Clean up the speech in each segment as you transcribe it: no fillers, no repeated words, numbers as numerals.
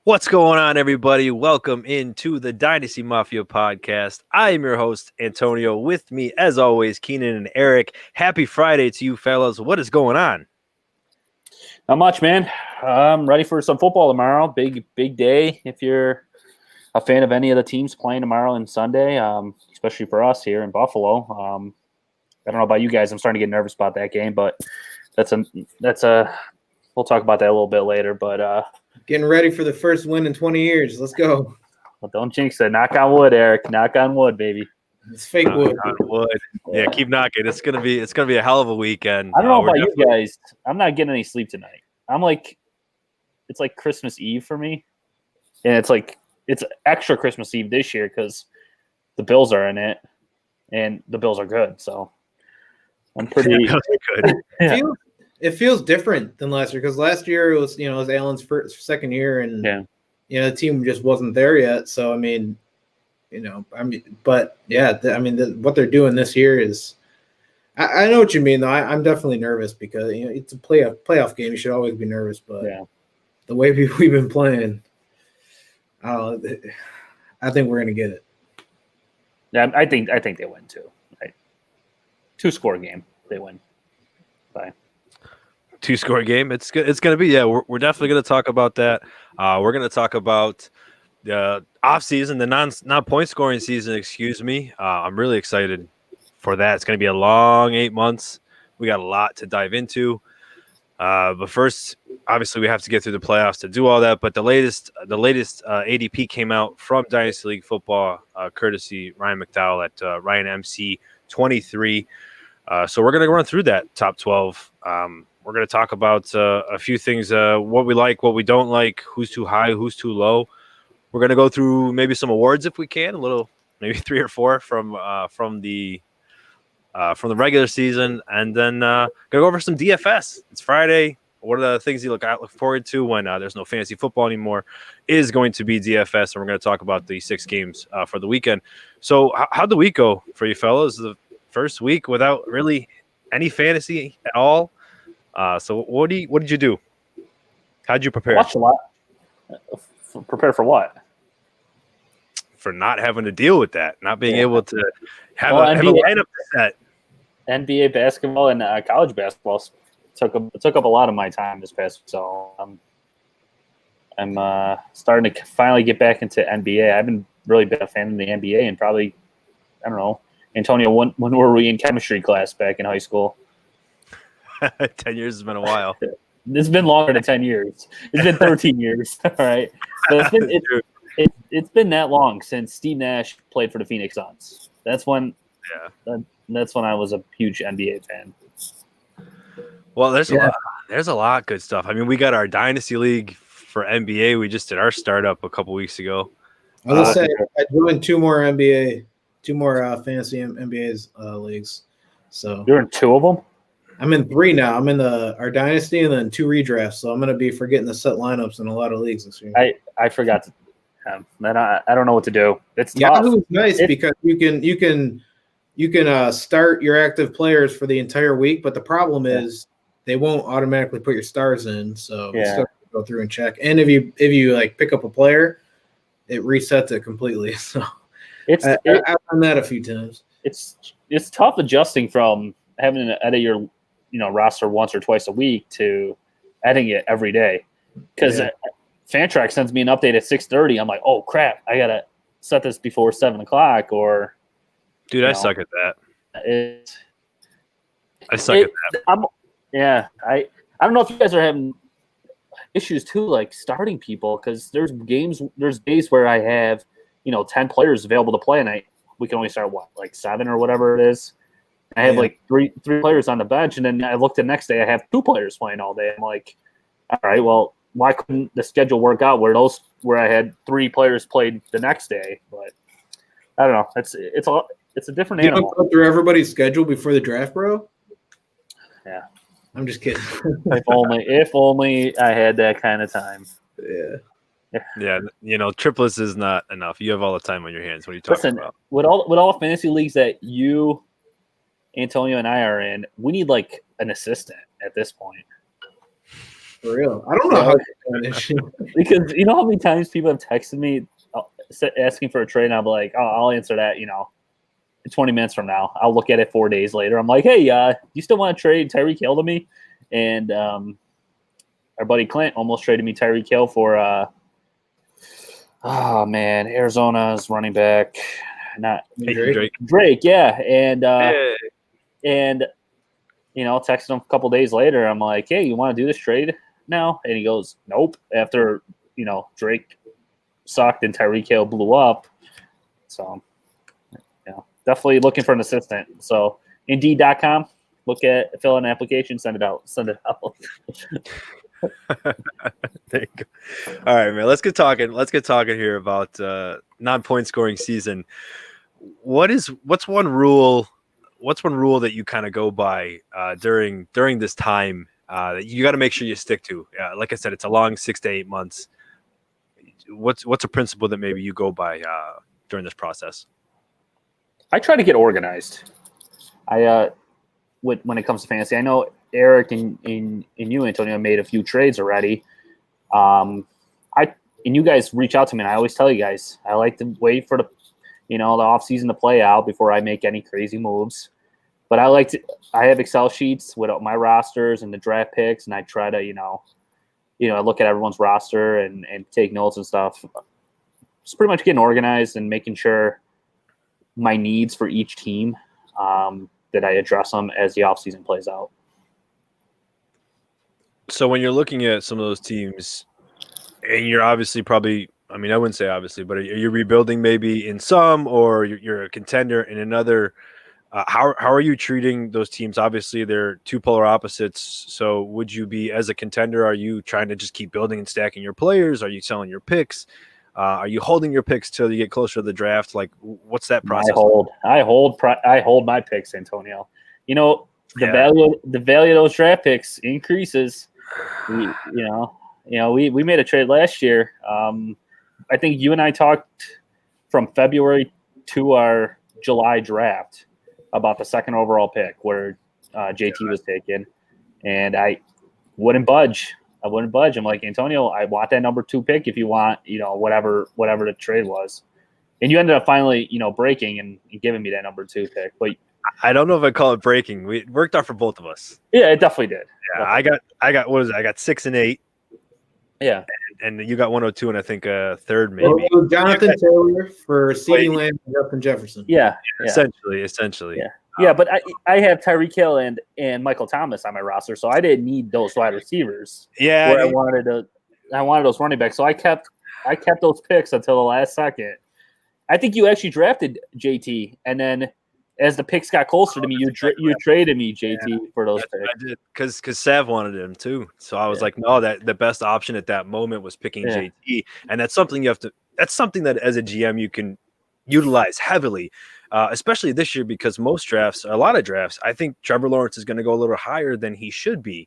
What's going on, everybody? Welcome into the Dynasty Mafia podcast. I am your host, Antonio. With me, as always, Keenan and Eric. Happy Friday to you, fellas. What is going on? Not much, man. I'm ready for some football tomorrow. Big day if you're a fan of any of the teams playing tomorrow and Sunday, especially for us here in Buffalo. I don't know about you guys. I'm starting to get nervous about that game, but that's a we'll talk about that a little bit later. But getting ready for the first win in 20 years. Let's go. well, don't jinx it. Knock on wood, Eric. Knock on wood, baby. It's fake wood. Yeah, keep knocking. It's gonna be a hell of a weekend. I don't know about you guys. I'm not getting any sleep tonight. It's like Christmas Eve for me, and it's extra Christmas Eve this year because the Bills are in it, and the Bills are good. So I'm pretty good. Yeah. It feels different than last year because last year it was Allen's second year, and the team just wasn't there yet. So what they're doing this year is. I know what you mean, though. I'm definitely nervous because it's a playoff game. You should always be nervous, but the way we've been playing, I think we're gonna get it. Yeah, I think they win too. Right? 2-score game, they win. Bye. 2-score game. It's good. It's gonna be. Yeah, we're definitely gonna talk about that. We're gonna talk about the off season, the non point scoring season. Excuse me. I'm really excited for that. It's going to be a long 8 months. We got a lot to dive into. But first, obviously, we have to get through the playoffs to do all that. But the latest ADP came out from Dynasty League Football, courtesy Ryan McDowell at Ryan MC 23. So we're going to run through that top 12. We're going to talk about a few things, what we like, what we don't like, who's too high, who's too low. We're going to go through maybe some awards if we can, maybe 3 or 4 from the regular season, and then gonna go over some DFS. It's Friday. What are the things you look forward to when there's no fantasy football anymore? Is going to be DFS, and we're going to talk about the 6 games for the weekend. So, how'd the week go for you fellas? The first week without really any fantasy at all. So, what did you do? How'd you prepare? Watch a lot. Prepare for what? For not having to deal with that, not being able to have a lineup set. NBA basketball and college basketball took up a lot of my time this past week, so I'm starting to finally get back into NBA. I haven't really been a fan of the NBA and probably, I don't know, Antonio, when were we in chemistry class back in high school? 10 years has been a while. It's been longer than 10 years. It's been 13 years. All right, but it's been that long since Steve Nash played for the Phoenix Suns. That's when I was a huge NBA fan. Well, there's a lot of good stuff. I mean, we got our Dynasty League for NBA. We just did our startup a couple weeks ago. I was gonna say I joined 2 more fantasy NBA's leagues. So you're in 2 of them. I'm in 3 now. I'm in our Dynasty and then 2 redrafts. So I'm gonna be forgetting to set lineups in a lot of leagues this year. I forgot to. I don't know what to do. It's tough. Yahoo's nice because you can start your active players for the entire week, but the problem is they won't automatically put your stars in, so you still have to go through and check. And if you like pick up a player, it resets it completely. So I've done that a few times. It's tough adjusting from having to edit your roster once or twice a week to editing it every day because. Fantrax sends me an update at 6:30. I'm like, oh crap, I gotta set this before 7 o'clock. Or, dude, I suck at that. I suck at that. I don't know if you guys are having issues too, like starting people, because there's days where I have 10 players available to play, and we can only start like 7 or whatever it is. I have like three players on the bench, and then I look the next day, I have 2 players playing all day. I'm like, all right, well. Why couldn't the schedule work out where I had 3 players played the next day? But I don't know. It's a different animal. You don't go through everybody's schedule before the draft, bro? Yeah. I'm just kidding. if only I had that kind of time. Yeah. Triplets is not enough. You have all the time on your hands. What are you talking about? With all fantasy leagues that you, Antonio, and I are in, we need like an assistant at this point. For real. I don't know how it's an issue. Because you know how many times people have texted me asking for a trade, and I'm like, oh, I'll answer that, 20 minutes from now. I'll look at it 4 days later. I'm like, hey, you still want to trade Tyreek Hill to me? And our buddy Clint almost traded me Tyreek Hill for, Arizona's running back. Not Drake, yeah. And texted him a couple days later. I'm like, hey, you want to do this trade now? And he goes, nope. After, Drake sucked and Tyreek Hill blew up. So, definitely looking for an assistant. So, Indeed.com, fill out an application, send it out. There you go. All right, man. Let's get talking here about non-point scoring season. What's one rule that you kind of go by during this time that you got to make sure you stick to? Like I said, it's a long 6 to 8 months. What's a principle that maybe you go by during this process? I try to get organized. When it comes to fantasy, I know Eric and you, Antonio, made a few trades already. And you guys reach out to me, and I always tell you guys I like to wait for the off season to play out before I make any crazy moves. But I have Excel sheets with my rosters and the draft picks, and I try to I look at everyone's roster and take notes and stuff. Just pretty much getting organized and making sure my needs for each team, that I address them as the offseason plays out. So when you're looking at some of those teams, and you're obviously probably, I mean, I wouldn't say obviously, but are you rebuilding maybe in some, or you're a contender in another? How are you treating those teams? Obviously, they're two polar opposites. So would you be, as a contender, are you trying to just keep building and stacking your players? Are you selling your picks? Are you holding your picks till you get closer to the draft? Like, what's that process? I hold my picks, Antonio. The value of those draft picks increases. We made a trade last year. I think you and I talked from February to our July draft about the second overall pick where JT was taken, and I wouldn't budge. I'm like, Antonio, I want that number 2 pick if you want, whatever the trade was. And you ended up finally, breaking and giving me that number 2 pick. But I don't know if I call it breaking. It worked out for both of us. Yeah, it definitely did. Yeah, I got what is it? I got 6 and 8. Yeah. And you got 102 and I think a third maybe. Well, Jonathan Taylor for CeeDee Lamb and Justin Jefferson. Yeah. Essentially. Yeah. Yeah, but I have Tyreek Hill and Michael Thomas on my roster, so I didn't need those wide receivers. Yeah, I wanted those running backs, so I kept those picks until the last second. I think you actually drafted JT, and then as the picks got closer to me, you traded me JT for those picks. I did because Sav wanted him too, so I was like, no, that the best option at that moment was picking JT, and that's something that's something that as a GM you can utilize heavily. Especially this year, because a lot of drafts, I think Trevor Lawrence is going to go a little higher than he should be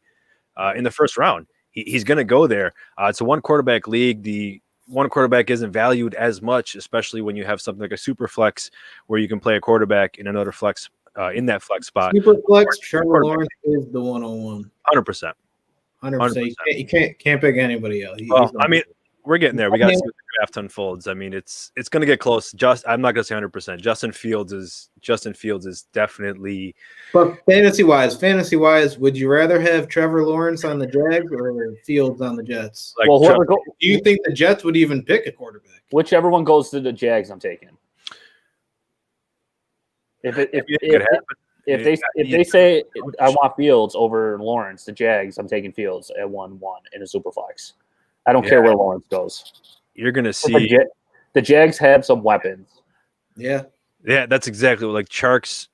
in the first round. He's going to go there. It's a one quarterback league. The one quarterback isn't valued as much, especially when you have something like a super flex where you can play a quarterback in another flex in that flex spot. Super flex, Trevor Lawrence is the 101. 100%. 100%. You can't pick anybody else. I mean, we're getting there. We got to see what the draft unfolds. I mean, it's going to get close. I'm not going to say 100%. Justin Fields is definitely. But fantasy wise, would you rather have Trevor Lawrence on the Jags or Fields on the Jets? Do you think the Jets would even pick a quarterback? Whichever one goes to the Jags, I'm taking. If they say I want Fields over Lawrence, the Jags, I'm taking Fields at 1-1 in a super flex. I don't care where Lawrence goes. You're going to see the Jags have some weapons. Yeah, that's exactly what Chark's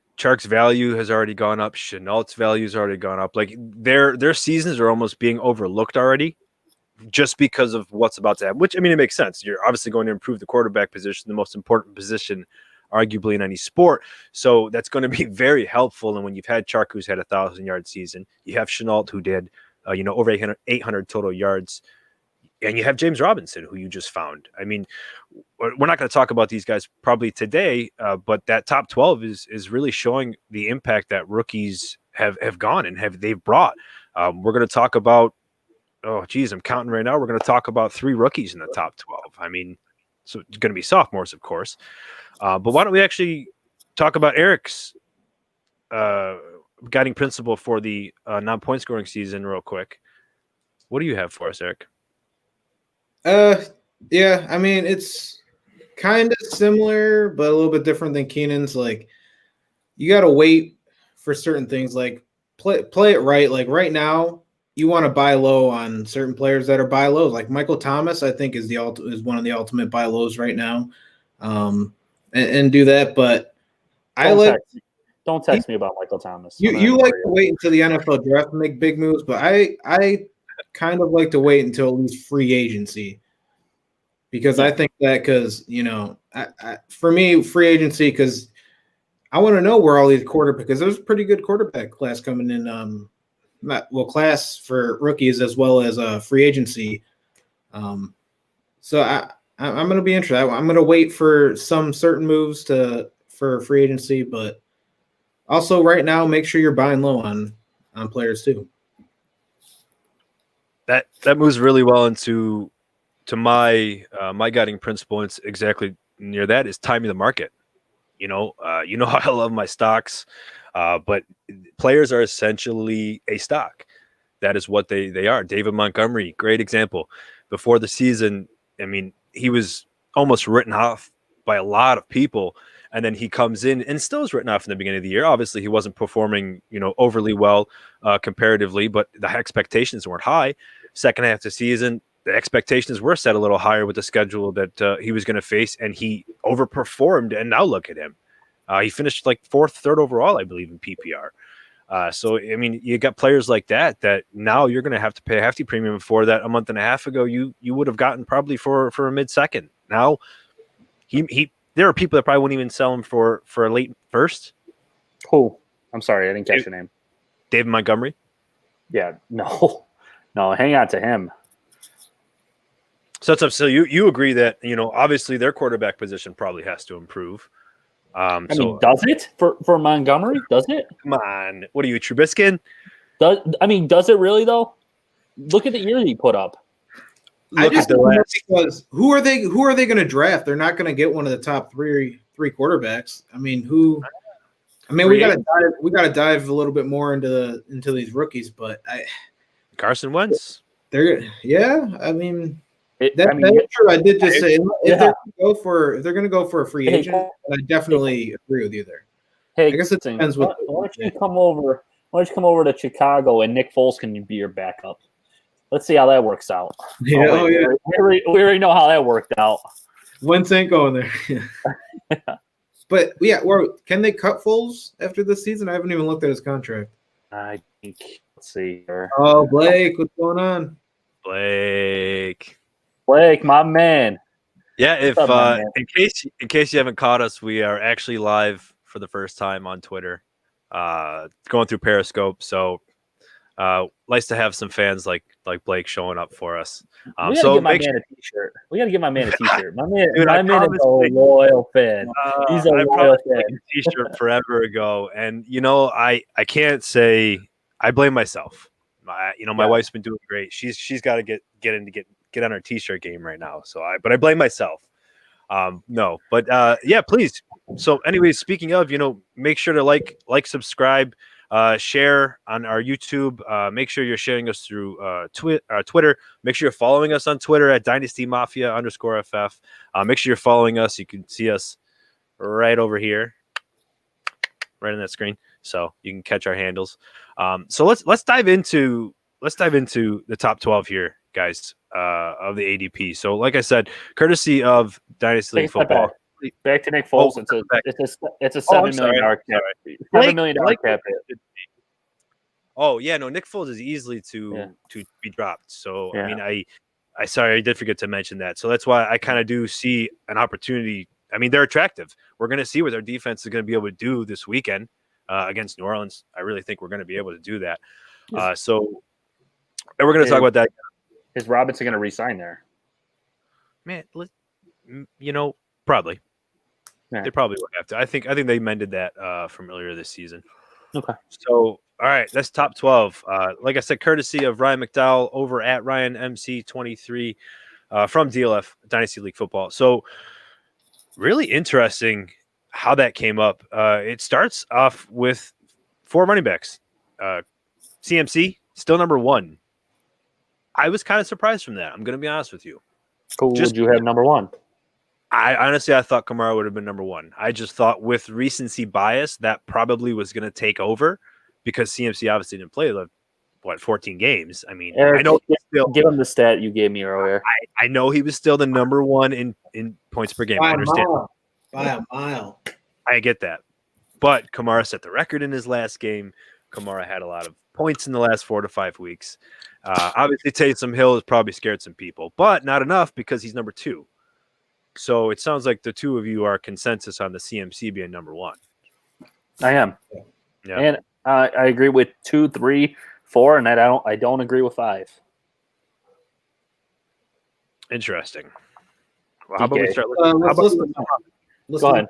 value has already gone up. Chenault's value has already gone up. Like their seasons are almost being overlooked already, just because of what's about to happen. Which, I mean, it makes sense. You're obviously going to improve the quarterback position, the most important position, arguably, in any sport. So that's going to be very helpful. And when you've had Chark, who's had a 1,000-yard season, you have Chenault, who did over 800 total yards. And you have James Robinson, who you just found. I mean, we're not going to talk about these guys probably today, but that top 12 is really showing the impact that rookies have gone and they've brought. We're going to talk about oh, geez, I'm counting right now. We're going to talk about 3 rookies in the top 12. I mean, so it's going to be sophomores, of course. But why don't we actually talk about Eric's guiding principle for the non-point scoring season real quick? What do you have for us, Eric? Yeah, I mean, it's kind of similar, but a little bit different than Keenan's. Like, you got to wait for certain things. Like, play it right. Like, right now, you want to buy low on certain players that are buy lows. Like Michael Thomas, I think is one of the ultimate buy lows right now, and do that. But don't text me about Michael Thomas. You like to wait until the NFL draft to make big moves, but I kind of like to wait until at least free agency, because I think that for me, free agency, because I want to know where all these because there's a pretty good quarterback class coming in. Class for rookies as well as free agency. So I'm going to be interested. I'm going to wait for some certain moves for free agency, but also right now, make sure you're buying low on players too. That moves really well into my my guiding principle. It's exactly near that is timing the market. You know how I love my stocks, but players are essentially a stock. That is what they are. David Montgomery, great example. Before the season, I mean, he was almost written off by a lot of people, and then he comes in and still is written off in the beginning of the year. Obviously, he wasn't performing, overly well comparatively, but the expectations weren't high. Second half of the season, the expectations were set a little higher with the schedule that he was going to face, and he overperformed. And now look at him. He finished like third overall, I believe, in PPR. So, I mean, you got players like that now you're going to have to pay a hefty premium for that. A month and a half ago, you would have gotten probably for a mid-second. Now, there are people that probably wouldn't even sell him for a late first. Who? I'm sorry, I didn't catch your name. David Montgomery? Yeah, no, hang on to him. So you agree that, obviously their quarterback position probably has to improve. Does it for Montgomery? Does it? Come on, what are you, Trubisky? Does it really though? Look at the year that he put up. Because who are they going to draft? They're not going to get one of the top three quarterbacks. I mean, who? I mean, we got to dive a little bit more into these rookies, but Carson Wentz. I mean. That's true. I did just say if they're going to go for a free agent, I definitely agree with you there. Hey, I guess it depends. Why don't you come over? Why don't you come over to Chicago and Nick Foles can be your backup? Let's see how that works out. Yeah, we already know how that worked out. Wentz ain't going there. But can they cut Foles after this season? I haven't even looked at his contract. I think. Let's see here. Oh, Blake, what's going on? Blake, my man. Yeah, in case you haven't caught us, we are actually live for the first time on Twitter, going through Periscope. So, nice to have some fans like Blake showing up for us. We gotta give my man a t-shirt. My man, dude, my man is a loyal fan. He's a loyal fan. T-shirt forever ago, and I can't say I blame myself. My wife's been doing great. She's got to get on her t-shirt game right now. So I blame myself. No, but please. So anyways, speaking of, make sure to like, subscribe, share on our YouTube. Make sure you're sharing us through Twitter. Make sure you're following us on Twitter at @DynastyMafia_FF. Make sure you're following us. You can see us right over here, right on that screen. So you can catch our handles. So let's dive into the top 12 here, guys, of the ADP. So like I said, courtesy of Dynasty League Football. Back to Nick Foles. It's a $7 million cap. $7 million cap hit. Oh yeah, no, Nick Foles is easily to be dropped. So I mean, I did forget to mention that. So that's why I kind of do see an opportunity. I mean, they're attractive. We're going to see what their defense is going to be able to do this weekend against New Orleans. I really think we're going to be able to do that. So we're going to talk about that. Is Robinson going to re-sign there? Man, probably. Yeah. They probably would have to. I think they mended that from earlier this season. Okay. So All right, that's top 12. Like I said, courtesy of Ryan McDowell over at Ryan MC23 from DLF Dynasty League Football. So really interesting how that came up. It starts off with 4 running backs. CMC still number 1. I was kind of surprised from that. I'm going to be honest with you. Who would you have number 1? I thought Kamara would have been number 1. I just thought with recency bias that probably was going to take over because CMC obviously didn't play 14 games. I mean, Eric, I know give him the stat you gave me earlier. I know he was still the number 1 in points per game. I understand. By a mile. I get that. But Kamara set the record in his last game. Kamara had a lot of points in the last 4 to 5 weeks. Obviously, Taysom Hill has probably scared some people, but not enough because he's number 2. So it sounds like the two of you are consensus on the CMC being number 1. I am. Yeah. And I agree with 2, 3, 4, and I don't agree with 5. Interesting. Well, how about we start? Let's go ahead.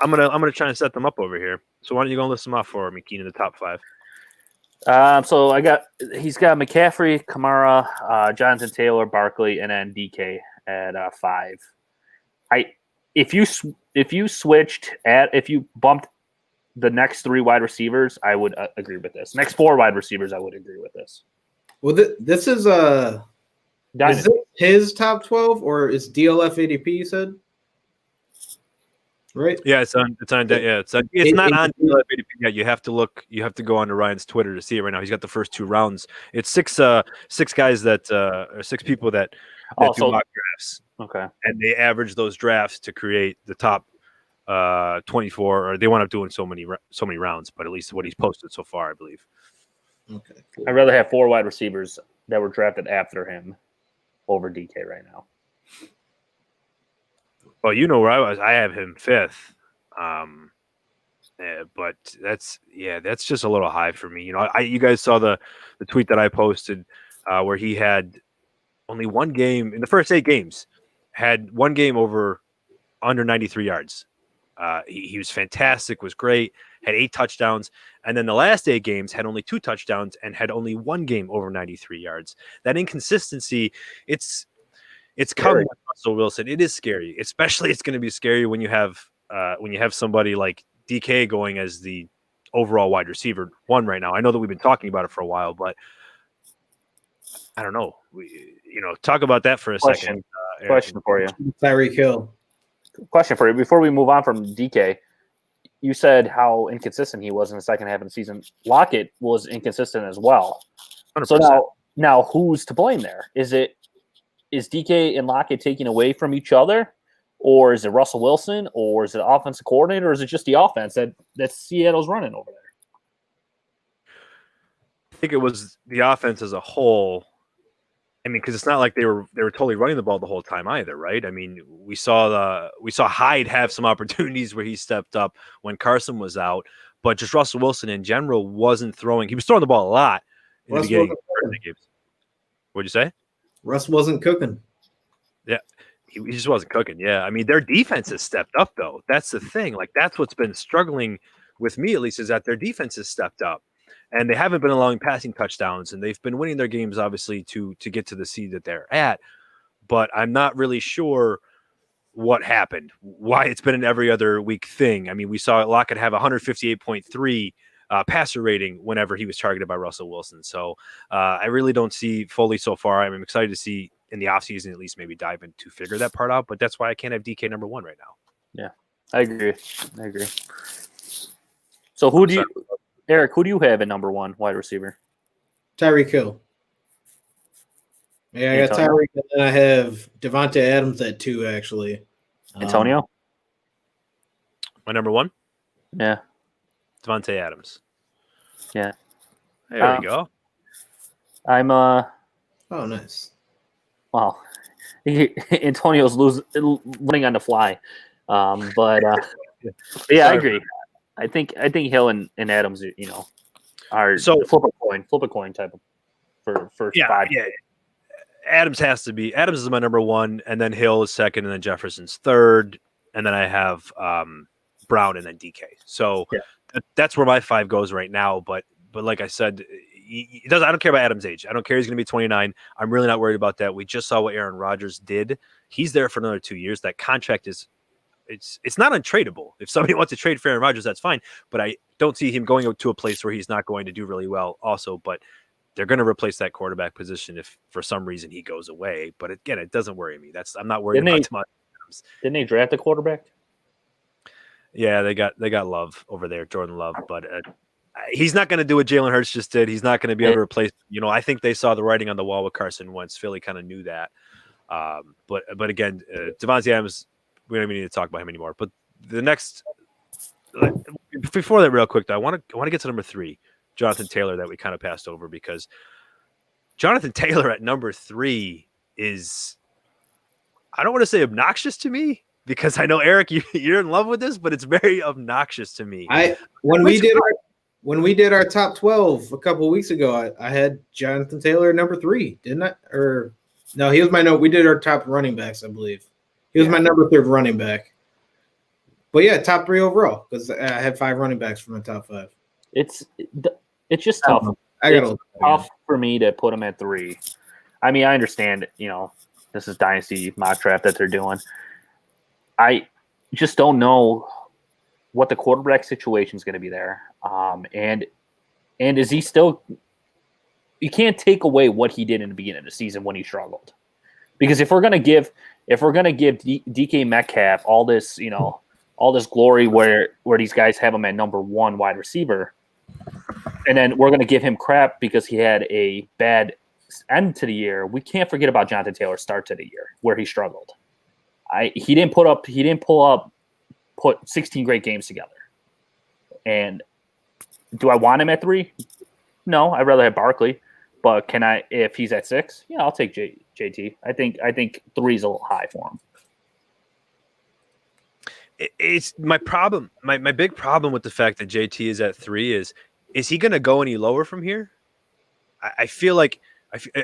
I'm gonna try and set them up over here. So why don't you go and list them off for me, Keenan, the top 5? So he's got McCaffrey, Kamara, Jonathan Taylor, Barkley, and then DK at 5. If you bumped the next 3 wide receivers, I would agree with this. Next 4 wide receivers, I would agree with this. Well, this is is it his top 12 or is DLF ADP? You said, right? Yeah, it's not on DLF ADP yet. You have to look. You have to go onto Ryan's Twitter to see it right now. He's got the first 2 rounds. It's 6 guys that or 6 people that do mock drafts. Okay, and they average those drafts to create the top 24, or they wound up doing so many rounds, but at least what he's posted so far, I believe. Okay, I'd rather have 4 wide receivers that were drafted after him over DK right now. Well, you know where I was. I have him 5th, but that's just a little high for me. You know, you guys saw the tweet that I posted where he had only 1 game in the first 8 games. Had 1 game under 93 yards. He was fantastic, was great, had 8 touchdowns. And then the last 8 games had only 2 touchdowns and had only 1 game over 93 yards. That inconsistency, it's coming with Russell Wilson. It is scary. Especially it's going to be scary when you have somebody like DK going as the overall wide receiver 1 right now. I know that we've been talking about it for a while, but I don't know. Talk about that for a second. Question for you. Tyreek Hill. Question for you. Before we move on from DK, you said how inconsistent he was in the second half of the season. Lockett was inconsistent as well. 100%. So now who's to blame there? Is DK and Lockett taking away from each other, or is it Russell Wilson, or is it the offensive coordinator, or is it just the offense that Seattle's running over there? I think it was the offense as a whole. I mean, because it's not like they were totally running the ball the whole time either, right? I mean, we saw Hyde have some opportunities where he stepped up when Carson was out, but just Russell Wilson in general wasn't throwing. He was throwing the ball a lot in the beginning of the games. What'd you say? Russ wasn't cooking. Yeah, he just wasn't cooking. Yeah, I mean, their defense has stepped up though. That's the thing. Like that's what's been struggling with me at least, is that their defense has stepped up. And they haven't been allowing passing touchdowns, and they've been winning their games, obviously, to get to the seed that they're at. But I'm not really sure what happened, why it's been an every other week thing. I mean, we saw Lockett have 158.3 passer rating whenever he was targeted by Russell Wilson. So I really don't see fully so far. I'm excited to see in the offseason at least maybe dive in to figure that part out. But that's why I can't have DK number 1 right now. Yeah, I agree. So Eric, who do you have at number 1 wide receiver? Tyreek Hill. Yeah, I got Tyreek, and then I have Devontae Adams at 2, actually. Antonio? My number 1? Yeah. Devontae Adams. Yeah. There we go. I'm Oh, nice. Wow. Antonio's running on the fly. But yeah, I agree. I think Hill and Adams, are flip a coin type of for 5. Yeah. Adams has to be. Adams is my number 1, and then Hill is 2nd, and then Jefferson's 3rd, and then I have Brown and then DK. So that's where my 5 goes right now. But like I said, he doesn't. I don't care about Adams' age. I don't care. He's going to be 29. I'm really not worried about that. We just saw what Aaron Rodgers did. He's there for another 2 years. That contract is it's not untradeable. If somebody wants to trade for Aaron Rodgers, that's fine. But I don't see him going to a place where he's not going to do really well. Also, but they're going to replace that quarterback position if for some reason he goes away. But again, it doesn't worry me. I'm not worried about Devontae Adams. Didn't they draft a quarterback? Yeah, they got Love over there, Jordan Love, but he's not going to do what Jalen Hurts just did. He's not going to be able to replace. I think they saw the writing on the wall with Carson Wentz. Philly kind of knew that. But again, Devontae Adams, we don't even need to talk about him anymore. But the next, before that, real quick, though, I want to get to number 3, Jonathan Taylor, that we kind of passed over because Jonathan Taylor at number 3 is, I don't want to say obnoxious to me, because I know, Eric, you're in love with this, but it's very obnoxious to me. When we did our top 12 a couple of weeks ago, I had Jonathan Taylor at number 3, didn't I? Or no, he was my note. We did our top running backs, I believe. He was my number 3 running back. But yeah, top 3 overall because I had 5 running backs from my top 5. It's just tough. It's tough for me to put him at 3. I mean, I understand. This is dynasty mock draft that they're doing. I just don't know what the quarterback situation is going to be there. And is he still – you can't take away what he did in the beginning of the season when he struggled. Because if we're going to give DK Metcalf all this, all this glory where these guys have him at number 1 wide receiver, and then we're going to give him crap because he had a bad end to the year, we can't forget about Jonathan Taylor's start to the year where he struggled. He didn't put 16 great games together. And do I want him at 3? No, I'd rather have Barkley. But can I, if he's at 6? Yeah, I'll take JT. I think 3 is a little high for him. It's my problem. My big problem with the fact that JT is at 3 is he going to go any lower from here? I feel like,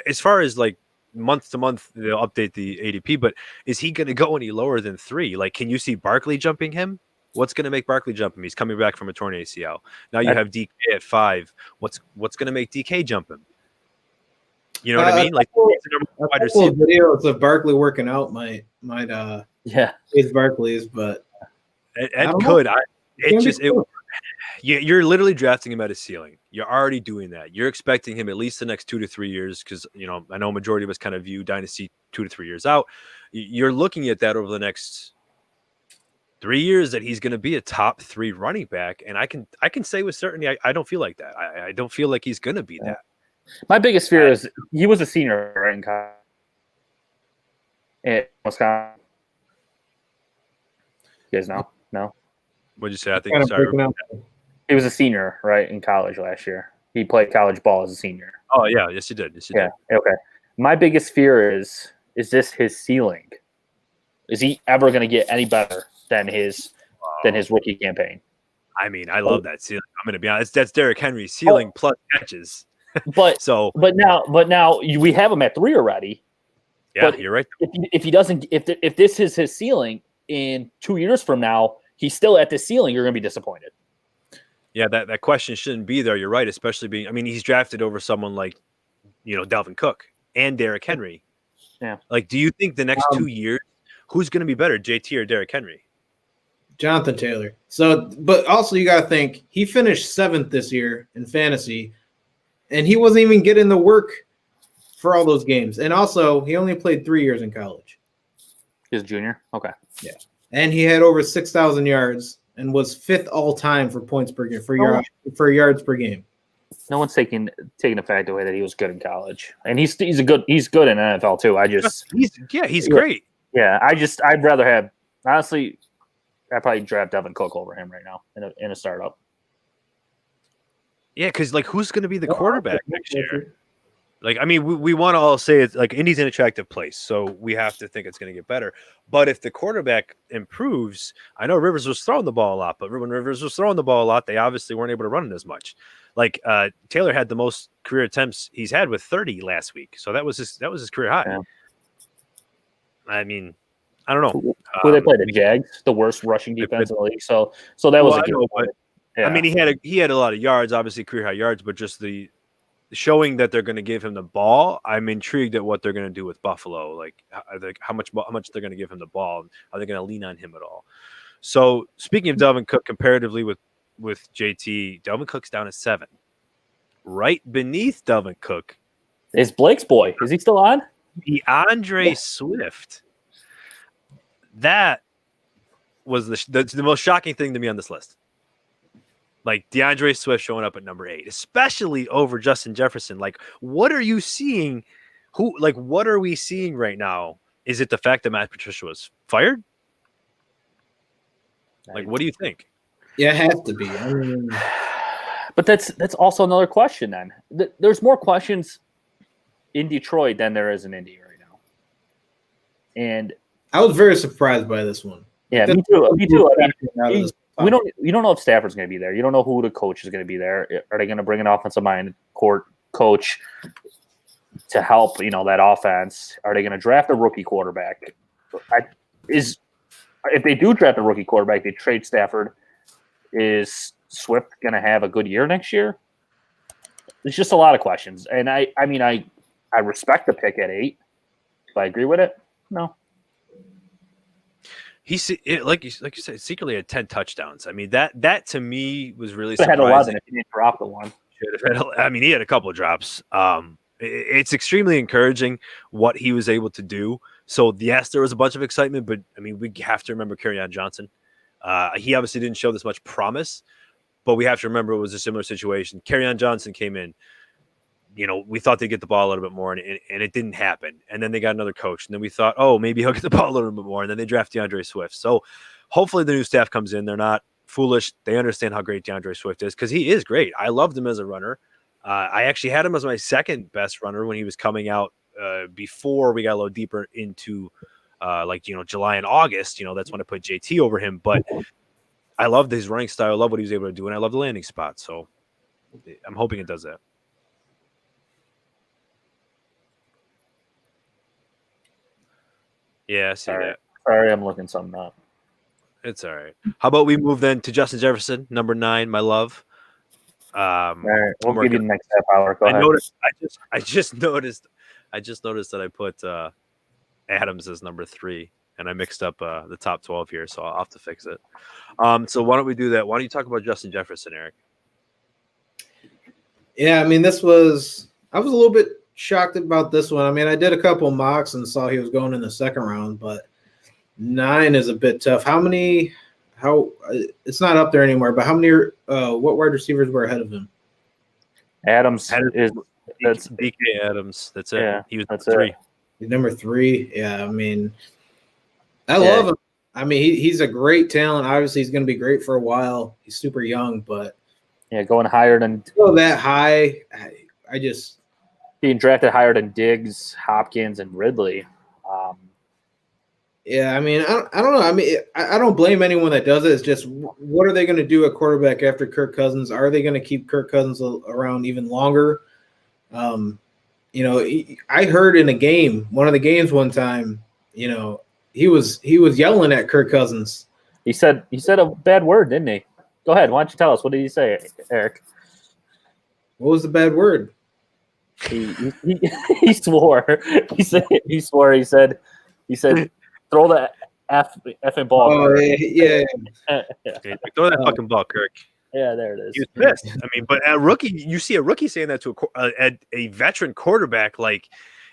as far as like month to month, they'll update the ADP, but is he going to go any lower than 3? Like, can you see Barkley jumping him? What's going to make Barkley jump him? He's coming back from a torn ACL. Now you have DK at 5. What's going to make DK jump him? You know what I mean? Like, videos of Barkley working out might is Barkley's, but it could. You're literally drafting him at his ceiling. You're already doing that. You're expecting him at least the next 2 to 3 years because, I know a majority of us kind of view dynasty 2 to 3 years out. You're looking at that over the next 3 years that he's going to be a top 3 running back. And I can say with certainty, I don't feel like that. I don't feel like he's going to be that. My biggest fear is he was a senior right in college at Wisconsin. You guys know? No? What'd you say? I think sorry. He was a senior, right, in college last year. He played college ball as a senior. Oh, yeah. Yes, he did. Yeah, okay. My biggest fear is this his ceiling? Is he ever going to get any better than his rookie campaign? I mean, I love that ceiling. I'm going to be honest. That's Derrick Henry's ceiling plus catches. But now we have him at 3 already. Yeah, you're right. If this is his ceiling in 2 years from now, he's still at this ceiling, you're going to be disappointed. Yeah, that question shouldn't be there. You're right, especially he's drafted over someone like, Dalvin Cook and Derrick Henry. Yeah. Like, do you think the next 2 years, who's going to be better, JT or Derrick Henry? Jonathan Taylor. So, but also you got to think he finished 7th this year in fantasy, and he wasn't even getting the work for all those games. And also, he only played 3 years in college. He's a junior? Okay. Yeah. And he had over 6,000 yards and was 5th all time for points per game, for yards per game. No one's taking the fact away that he was good in college. And he's good in NFL too. He's great. Yeah, I'd rather have, honestly, I'd probably draft Devin Cook over him right now in a startup. Yeah, because who's going to be the quarterback next year? We want to all say it's Indy's an attractive place, so we have to think it's going to get better. But if the quarterback improves, I know Rivers was throwing the ball a lot, but when Rivers was throwing the ball a lot, they obviously weren't able to run it as much. Taylor had the most career attempts he's had with 30 last week, so that was his career high. Yeah. I mean, I don't know. Who they played? The Jags, the worst rushing defense in the league. So that was a good one. Yeah. I mean, he had a lot of yards, obviously career high yards, but just the showing that they're going to give him the ball. I'm intrigued at what they're going to do with Buffalo. Like, how much they're going to give him the ball. Are they going to lean on him at all? So speaking of Dalvin Cook, comparatively with JT, Dalvin Cook's down at 7. Right beneath Dalvin Cook is Blake's boy. Is he still on? DeAndre Swift. That was the most shocking thing to me on this list. Like DeAndre Swift showing up at number 8, especially over Justin Jefferson. Like, what are you seeing? What are we seeing right now? Is it the fact that Matt Patricia was fired? Like, what do you think? Yeah, it has to be. I mean, but that's also another question. Then there's more questions in Detroit than there is in Indy right now. And I was very surprised by this one. Yeah, me too. We don't know if Stafford's going to be there. You don't know who the coach is going to be there. Are they going to bring an offensive mind coach to help that offense? Are they going to draft a rookie quarterback? If they do draft a rookie quarterback, they trade Stafford. Is Swift going to have a good year next year? There's just a lot of questions, and I respect the pick at 8. Do I agree with it? No. Like you said, secretly had 10 touchdowns. I mean, that to me was really surprising. Had 11 if he didn't drop the one. He had a couple of drops. It's extremely encouraging what he was able to do. So yes, there was a bunch of excitement, but I mean, we have to remember Kerryon Johnson. He obviously didn't show this much promise, but we have to remember it was a similar situation. Kerryon Johnson came in. We thought they'd get the ball a little bit more, and it didn't happen. And then they got another coach, and then we thought, oh, maybe he'll get the ball a little bit more, and then they draft DeAndre Swift. So hopefully the new staff comes in. They're not foolish. They understand how great DeAndre Swift is because he is great. I loved him as a runner. I actually had him as my second best runner when he was coming out before we got a little deeper into July and August. That's when I put JT over him. But I loved his running style. I love what he was able to do, and I love the landing spot. So I'm hoping it does that. Yeah, I see that. Sorry, I'm looking something up. It's all right. How about we move then to Justin Jefferson, number 9, my love. All right, we'll give you the next half hour. Go ahead. I just noticed that I put Adams as number 3, and I mixed up the top 12 here, so I'll have to fix it. So why don't we do that? Why don't you talk about Justin Jefferson, Eric? Yeah, I mean, I was a little bit shocked about this one. I mean, I did a couple mocks and saw he was going in the second round, but 9 is a bit tough. It's not up there anymore, but how many what wide receivers were ahead of him? That's DK Adams. That's it. Yeah, he was number 3. He's number 3. Yeah, I mean, I love him. I mean, he's a great talent. Obviously, he's going to be great for a while. He's super young, but going higher than that high. I just being drafted higher than Diggs, Hopkins, and Ridley. Yeah, I mean, I don't know. I mean, I don't blame anyone that does it. It's just, what are they going to do at quarterback after Kirk Cousins? Are they going to keep Kirk Cousins around even longer? I heard in a game, one of the games one time, he was yelling at Kirk Cousins. He said a bad word, didn't he? Go ahead. Why don't you tell us? What did he say, Eric? What was the bad word? He swore. He swore. He said, throw the effing ball. Oh, yeah. Throw that fucking ball, Kirk. Yeah, there it is. He was pissed. I mean, but a rookie, you see a rookie saying that to a veteran quarterback, like,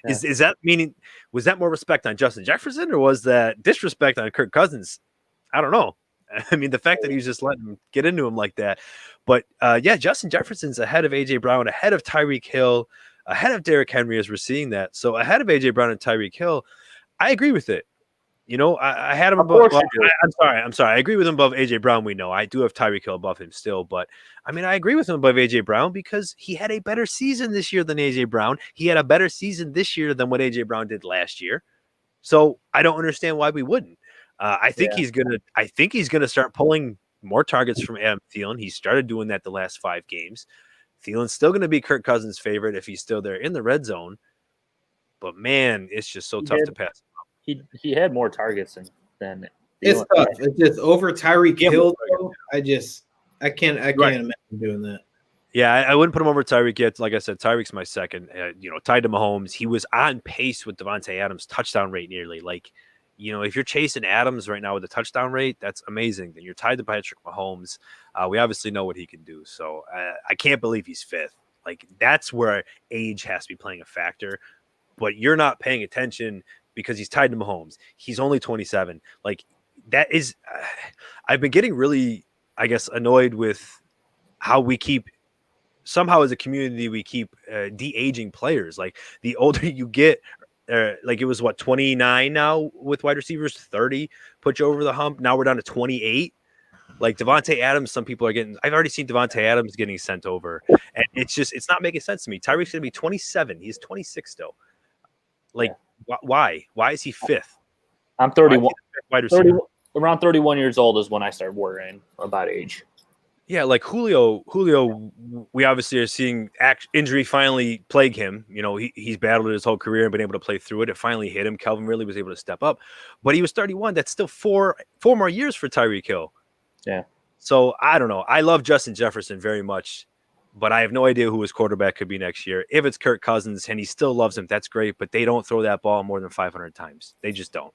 is that meaning? Was that more respect on Justin Jefferson, or was that disrespect on Kirk Cousins? I don't know. I mean, the fact that he was just letting him get into him like that. But Justin Jefferson's ahead of AJ Brown, ahead of Tyreek Hill, ahead of Derrick Henry, as we're seeing that. So ahead of AJ Brown and Tyreek Hill, I agree with it. I had him above. I'm sorry. I agree with him above AJ Brown. We know I do have Tyreek Hill above him still, but I mean, I agree with him above AJ Brown because he had a better season this year than AJ Brown. He had a better season this year than what AJ Brown did last year. So I don't understand why we wouldn't. I think he's gonna start pulling more targets from Adam Thielen. He started doing that the last 5 games. Thielen's still gonna be Kirk Cousins' favorite if he's still there in the red zone. But man, it's just so tough to pass. He had more targets than it's tough. It's just over Tyreek Hill. Though, I just I can't imagine doing that. Yeah, I wouldn't put him over Tyreek yet. Like I said, Tyreek's my second. Tied to Mahomes. He was on pace with Devontae Adams' touchdown rate nearly. Like, if you're chasing Adams right now with a touchdown rate, that's amazing. Then you're tied to Patrick Mahomes. We obviously know what he can do. So I can't believe he's fifth. Like, that's where age has to be playing a factor. But you're not paying attention because he's tied to Mahomes. He's only 27. Like, that is I've been getting really, I guess, annoyed with how we keep – somehow as a community we keep de-aging players. Like, the older you get, like it was 29 now with wide receivers, 30 put you over the hump. Now we're down to 28. Like Devontae Adams, some people are getting. I've already seen Devontae Adams getting sent over, and it's not making sense to me. Tyreek's gonna be 27. He's 26 still. Like, why is he fifth? I'm 31. 30, around 31 years old is when I start worrying about age. Yeah, like Julio, we obviously are seeing injury finally plague him. He's battled it his whole career and been able to play through it. It finally hit him. Calvin Ridley was able to step up, but he was 31. That's still four more years for Tyreek Hill. Yeah. So I don't know. I love Justin Jefferson very much, but I have no idea who his quarterback could be next year. If it's Kirk Cousins and he still loves him, that's great, but they don't throw that ball more than 500 times. They just don't.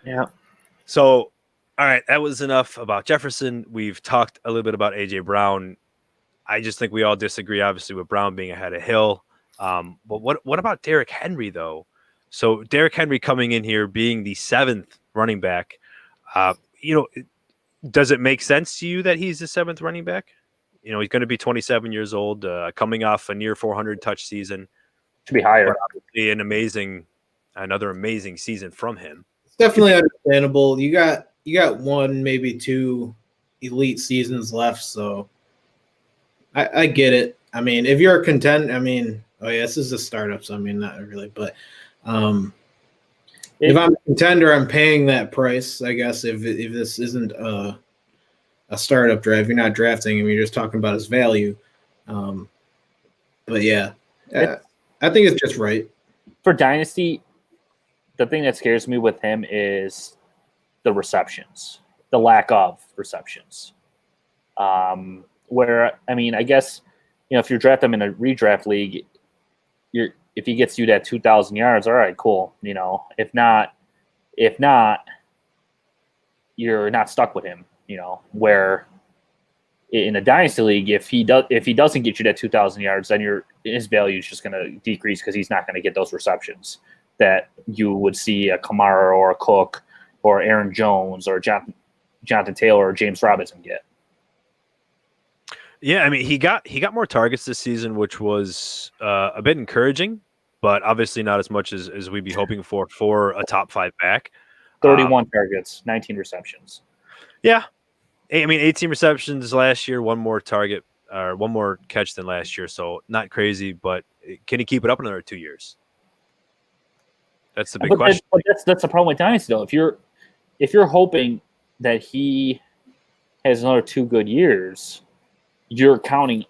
Yeah. So, all right, that was enough about Jefferson. We've talked a little bit about A.J. Brown. I just think we all disagree, obviously, with Brown being ahead of Hill. But what about Derrick Henry, though? So Derrick Henry coming in here being the seventh running back, does it make sense to you that he's the seventh running back? He's going to be 27 years old, coming off a near 400 touch season. Should be higher. Another amazing season from him. It's definitely understandable. You got one, maybe two elite seasons left, so I get it. I mean, if you're a this is a startup, so not really, but if I'm a contender, I'm paying that price, I guess. If this isn't a startup draft, you're not drafting him, you're just talking about his value. But yeah, I think it's just right. For Dynasty, the thing that scares me with him is the receptions, the lack of receptions. I guess, if you draft him in a redraft league, if he gets you that 2,000 yards, all right, cool. If not, you're not stuck with him. Where in a dynasty league, if he doesn't get you that 2,000 yards, then his value is just going to decrease because he's not going to get those receptions that you would see a Kamara or a Cook or Aaron Jones or Jonathan Taylor or James Robinson get. Yeah, I mean, he got more targets this season, which was a bit encouraging, but obviously not as much as we'd be hoping for a top 5 back. 31 targets, 19 receptions. Yeah. I mean, 18 receptions last year, one more target or one more catch than last year, so not crazy, but can he keep it up another 2 years? That's the big question. But that's the problem with Dynasty, though. If you're hoping that he has another 2 good years, you're putting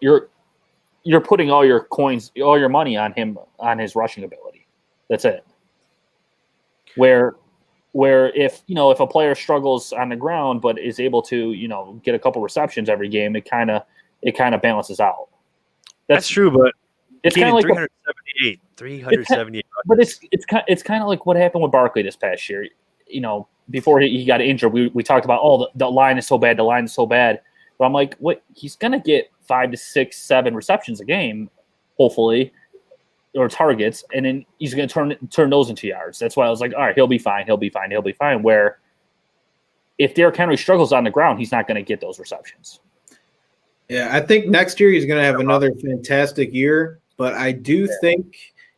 all your coins, all your money on him, on his rushing ability. That's it. Where if a player struggles on the ground but is able to get a couple receptions every game, it kind of balances out. That's true, but it's kind of like 378. But it's kind of like what happened with Barkley this past year. Before he got injured, we talked about the line is so bad, But I'm like, what? He's gonna get 5 to 6, 7 receptions a game, hopefully, or targets, and then he's gonna turn those into yards. That's why I was like, all right, he'll be fine. Where if Derrick Henry struggles on the ground, he's not gonna get those receptions. Yeah, I think next year he's gonna have another fantastic year, but I do think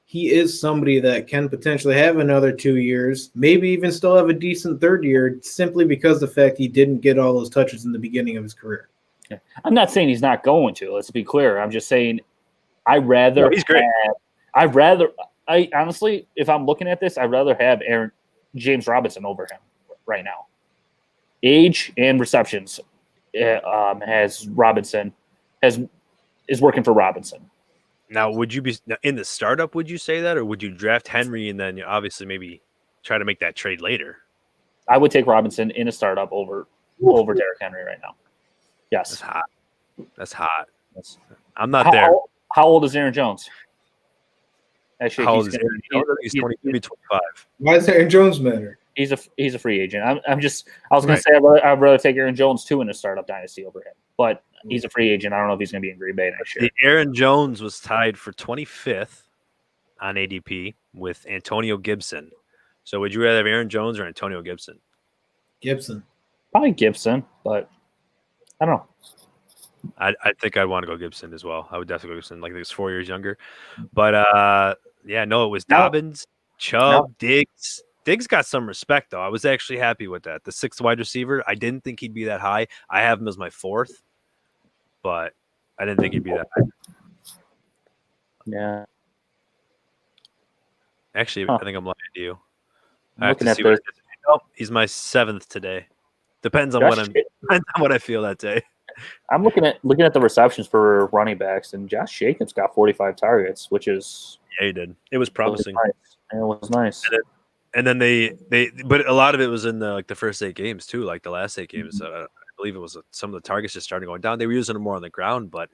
he is somebody that can potentially have another 2 years, maybe even still have a decent third year, simply because of the fact he didn't get all those touches in the beginning of his career. Yeah. I'm not saying he's not going to. Let's be clear. I'm just saying he's great. I honestly, if I'm looking at this, I'd rather have James Robinson over him right now. Age and receptions is working for Robinson. Now, would you be in the startup? Would you say that, or would you draft Henry and then obviously maybe try to make that trade later? I would take Robinson in a startup over over Derrick Henry right now. That's Yes. hot. That's hot. That's- I'm not there. How old is Aaron Jones? Actually, How old is Aaron Jones? He's 22, 25. Why does Aaron Jones matter? He's a free agent. I was gonna Right. say I'd rather take Aaron Jones too in a startup dynasty over him, but he's a free agent. I don't know if he's gonna be in Green Bay next year. Aaron Jones was tied for 25th on ADP with Antonio Gibson. So would you rather have Aaron Jones or Antonio Gibson? Gibson. Probably Gibson, but I don't know. I think I'd want to go Gibson as well. I would definitely go Gibson. Like he was 4 years younger. But yeah, no, it was Dobbins, Chubb, Diggs. Diggs got some respect though. I was actually happy with that. The 6th wide receiver. I didn't think he'd be that high. I have him as my 4th, but I didn't think he'd be that high. Yeah. Actually, I think I'm lying to you. I'm looking at this. Oh, he's my 7th today. Depends on depends on what I feel that day. I'm looking at the receptions for running backs, and Josh Jacobs got 45 targets, which is he did. It was promising. It was nice. And then they but a lot of it was in the first 8 games too, like the last 8 games. I believe it was some of the targets just started going down. They were using them more on the ground, but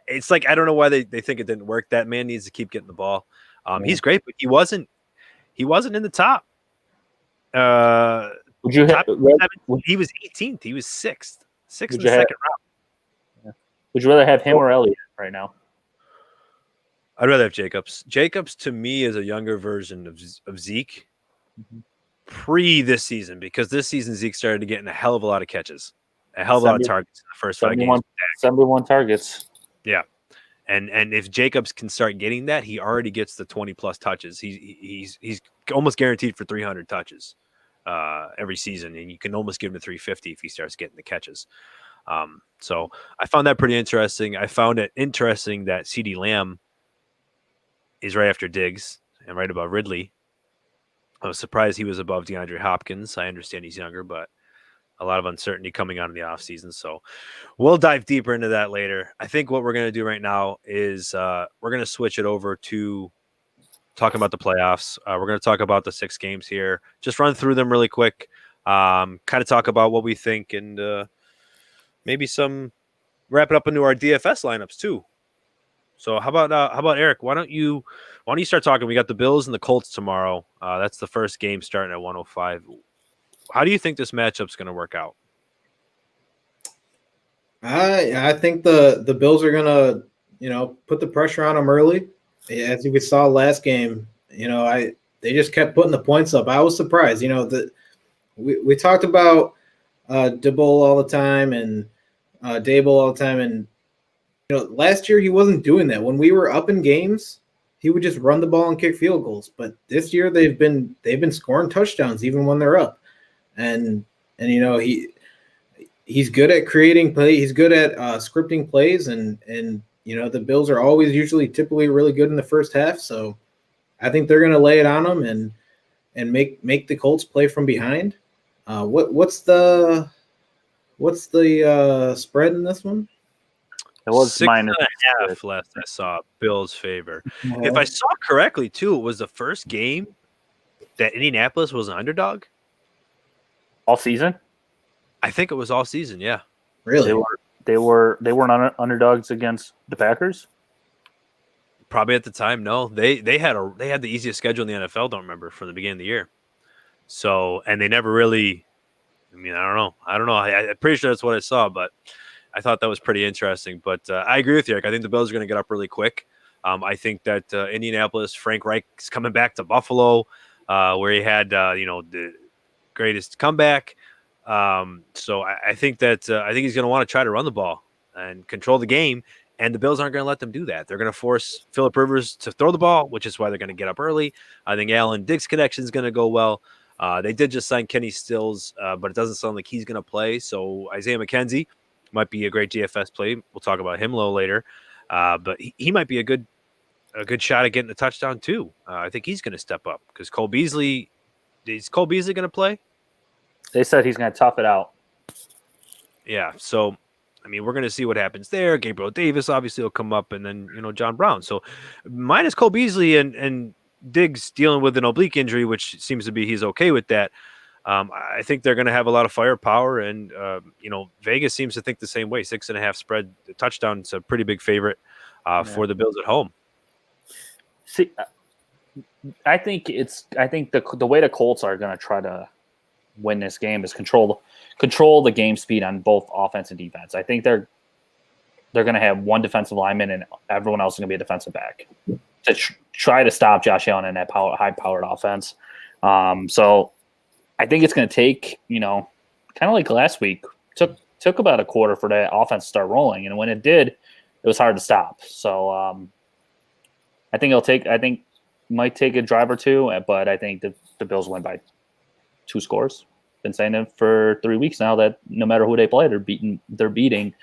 it's like I don't know why they think it didn't work. That man needs to keep getting the ball. He's great, but he wasn't in the top. Would you have? He was 18th. He was 6th in the second round. Yeah. Would you rather have him or Elliott right now? I'd rather have Jacobs. Jacobs to me is a younger version of Zeke pre this season, because this season Zeke started to get in a hell of a lot of catches, a hell of a lot of targets in the first 5 games. 71 targets. Yeah. And if Jacobs can start getting that, he already gets the 20 plus touches. He's almost guaranteed for 300 touches every season, and you can almost give him 350 if he starts getting the catches. So I found that pretty interesting. I found it interesting that CeeDee Lamb is right after Diggs and right above Ridley. I was surprised he was above DeAndre Hopkins. I understand he's younger, but a lot of uncertainty coming on in the offseason. So we'll dive deeper into that later. I think what we're going to do right now is we're going to switch it over to talking about the playoffs. We're going to talk about the 6 games here, just run through them really quick, kind of talk about what we think, and maybe wrap it up into our DFS lineups too. So how about Eric? Why don't you start talking? We got the Bills and the Colts tomorrow. That's the first game starting at 105. How do you think this matchup's going to work out? I think the Bills are going to, put the pressure on them early. As we saw last game, they just kept putting the points up. I was surprised, that we talked about Dable all the time and Dable all the time, and last year he wasn't doing that. When we were up in games, he would just run the ball and kick field goals. But this year they've been scoring touchdowns even when they're up. And he's good at creating play. He's good at scripting plays, and the Bills are always typically really good in the first half. So I think they're going to lay it on them and make the Colts play from behind. What's the spread in this one? It was -1.5 last I saw. Bills favor. Mm-hmm. If I saw correctly too, it was the first game that Indianapolis was an underdog. All season? I think it was all season, yeah. Really? They weren't underdogs against the Packers? Probably at the time, no. They had the easiest schedule in the NFL, don't remember, from the beginning of the year. So, and they never really, I don't know. I'm pretty sure that's what I saw, but I thought that was pretty interesting. But I agree with you, Eric. I think the Bills are going to get up really quick. I think that Indianapolis, Frank Reich's coming back to Buffalo, where he had the greatest comeback. So I think that he's going to want to try to run the ball and control the game, and the Bills aren't going to let them do that. They're going to force Phillip Rivers to throw the ball, which is why they're going to get up early. I think Allen Diggs connection is going to go well. They did just sign Kenny Stills, but it doesn't sound like he's going to play. So Isaiah McKenzie might be a great DFS play. We'll talk about him a little later, but he might be a good shot at getting the touchdown too. I think he's going to step up because Cole Beasley. Is Cole Beasley going to play? They said he's going to tough it out. Yeah, so we're going to see what happens there. Gabriel Davis obviously will come up, and then John Brown. So minus Cole Beasley and Diggs dealing with an oblique injury, which seems to be he's okay with that. I think they're going to have a lot of firepower, and Vegas seems to think the same way. 6.5 spread touchdown is a pretty big favorite for the Bills at home. See, I think the way the Colts are going to try to win this game is control the game speed on both offense and defense. I think they're going to have one defensive lineman and everyone else is going to be a defensive back to try to stop Josh Allen in that high-powered offense. So I think it's going to take, kind of like last week, took about a quarter for that offense to start rolling, and when it did, it was hard to stop. So I think it might take a drive or two, but I think the Bills win by 2 scores. Been saying it for 3 weeks now that no matter who they play, they're beating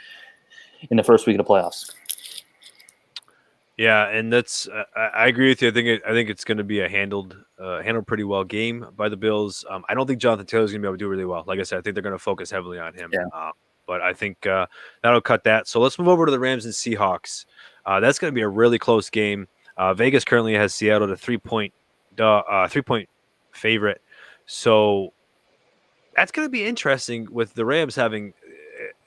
in the first week of the playoffs. Yeah, and that's I agree with you. I think it's going to be a handled pretty well game by the Bills. I don't think Jonathan Taylor's going to be able to do really well. Like I said, I think they're going to focus heavily on him. Yeah. But I think that'll cut that. So let's move over to the Rams and Seahawks. That's going to be a really close game. Vegas currently has Seattle at a 3-point favorite. So that's going to be interesting with the Rams having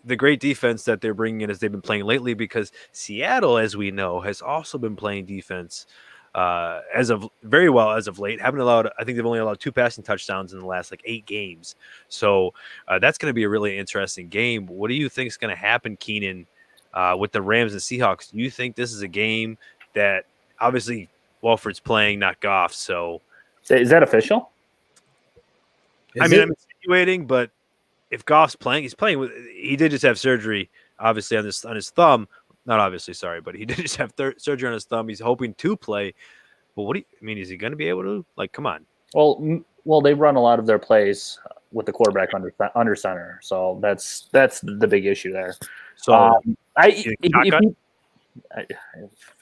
the great defense that they're bringing in as they've been playing lately, because Seattle, as we know, has also been playing defense very well as of late. I think they've only allowed 2 passing touchdowns in the last 8 games. So that's going to be a really interesting game. What do you think is going to happen, Keenan, with the Rams and Seahawks? Do you think this is a game that obviously Wolford's playing, not Goff? So is that official? I'm insinuating, but if Goff's playing, he did just have surgery, obviously, on his thumb. Not obviously, sorry, but he did just have surgery on his thumb. He's hoping to play. But is he going to be able to? Come on. Well, they run a lot of their plays with the quarterback under center, so that's the big issue there. So,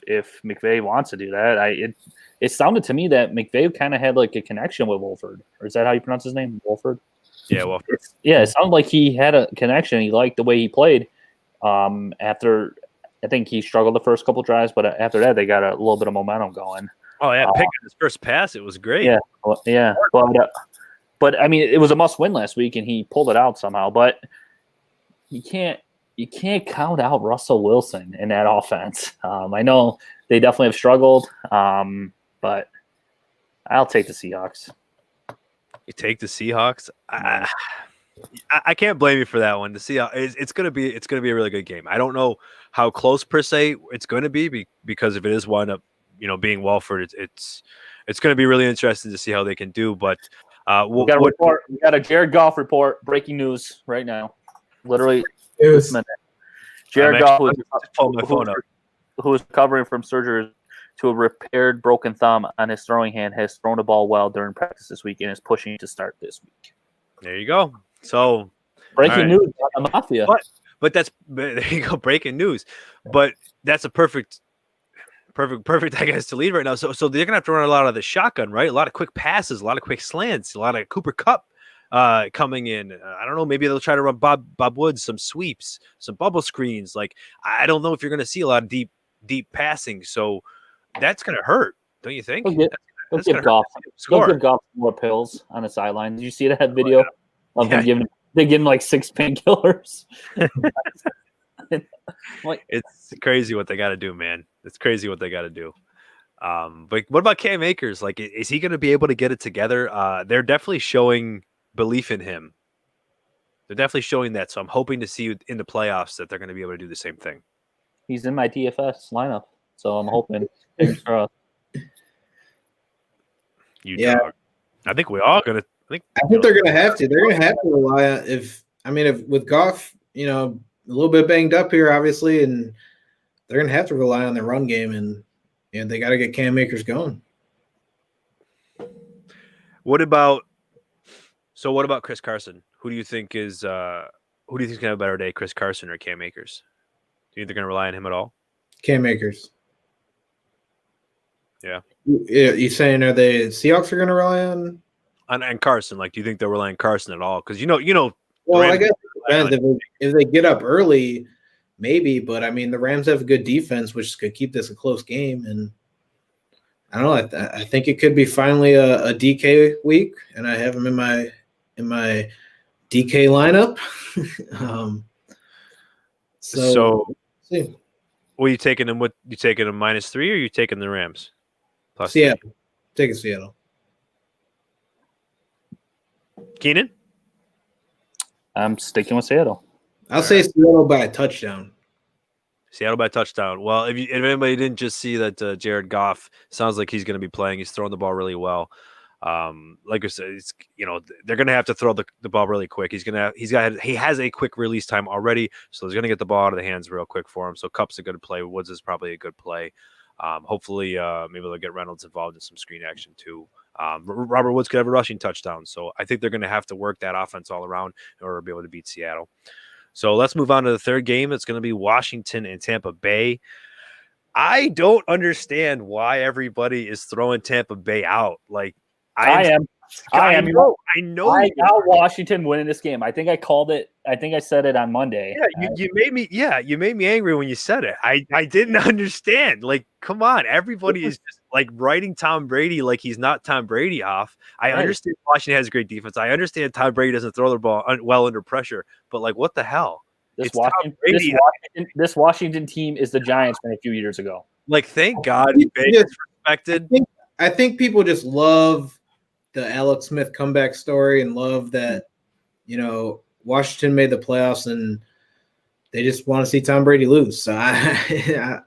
if McVay wants to do that, it sounded to me that McVay kind of had a connection with Wolford. Or is that how you pronounce his name, Wolford? Yeah, Wolford. It sounded like he had a connection. He liked the way he played. After, I think he struggled the first couple drives, but after that, they got a little bit of momentum going. Oh yeah, picking his first pass, it was great. Yeah, but I mean, it was a must-win last week, and he pulled it out somehow. But you can't count out Russell Wilson in that offense. I know they definitely have struggled, but I'll take the Seahawks. You take the Seahawks? I can't blame you for that one. The Seahawks, it's gonna be a really good game. I don't know how close per se it's going to be because if it is wind up, being Walford, it's going to be really interesting to see how they can do. But we got a Jared Goff report. Breaking news right now. Literally this minute. Jared Goff, who is recovering from surgery to a repaired broken thumb on his throwing hand, has thrown the ball well during practice this week and is pushing to start this week. There you go. So breaking news on the Mafia. But there you go, breaking news. But that's a perfect, I guess, to lead right now. So they're gonna have to run a lot of the shotgun, right? A lot of quick passes, a lot of quick slants, a lot of Cooper Kupp coming in. I don't know. Maybe they'll try to run Bob Woods, some sweeps, some bubble screens. I don't know if you're gonna see a lot of deep passing. So that's gonna hurt, don't you think? They'll give Goff more pills on the sideline. Did you see that video of him giving? They give him 6 painkillers. It's crazy what they got to do, man. It's crazy what they got to do. But what about Cam Akers? Is he going to be able to get it together? They're definitely showing belief in him. They're definitely showing that. So I'm hoping to see in the playoffs that they're going to be able to do the same thing. He's in my DFS lineup, so I'm hoping. Fingers crossed. Dog. I think we all going to. I think they're going to have to. They're going to have to rely on if with Goff, a little bit banged up here, obviously, and they're going to have to rely on their run game, and they got to get Cam Akers going. What about Chris Carson? Who do you think is going to have a better day, Chris Carson or Cam Akers? Do you think they're going to rely on him at all? Cam Akers. Yeah. You saying are the Seahawks are going to rely on Carson? Do you think they're relying on Carson at all? Because well, I guess it depends. If they get up early, maybe. But the Rams have a good defense, which could keep this a close game. And I don't know. I think it could be finally a DK week, and I have him in my DK lineup. So see. What are you taking them? What you taking them -3, or you taking the Rams +3? Seattle. Taking Seattle. Keenan? I'm sticking with Seattle. I'll say Seattle by a touchdown. Seattle by touchdown. Well, if anybody didn't just see that Jared Goff sounds like he's going to be playing. He's throwing the ball really well. Like I said, they're going to have to throw the ball really quick. He has a quick release time already, so he's going to get the ball out of the hands real quick for him. So Kupp's a good play. Woods is probably a good play. Hopefully, maybe they'll get Reynolds involved in some screen action too. Robert Woods could have a rushing touchdown. So I think they're going to have to work that offense all around in order to be able to beat Seattle. So let's move on to the third game. It's going to be Washington and Tampa Bay. I don't understand why everybody is throwing Tampa Bay out. Like I am. I know. I got Washington winning this game. I think I called it. I think I said it on Monday. Yeah, you made me. Yeah, you made me angry when you said it. I didn't understand. Like, come on, everybody is just like writing Tom Brady like he's not Tom Brady off. I understand Washington has a great defense. I understand Tom Brady doesn't throw the ball well under pressure. But like, what the hell? This Washington team is the Giants from a few years ago. Like, thank God Vegas respected. I think people just love the Alex Smith comeback story and love that, Washington made the playoffs and they just want to see Tom Brady lose. So I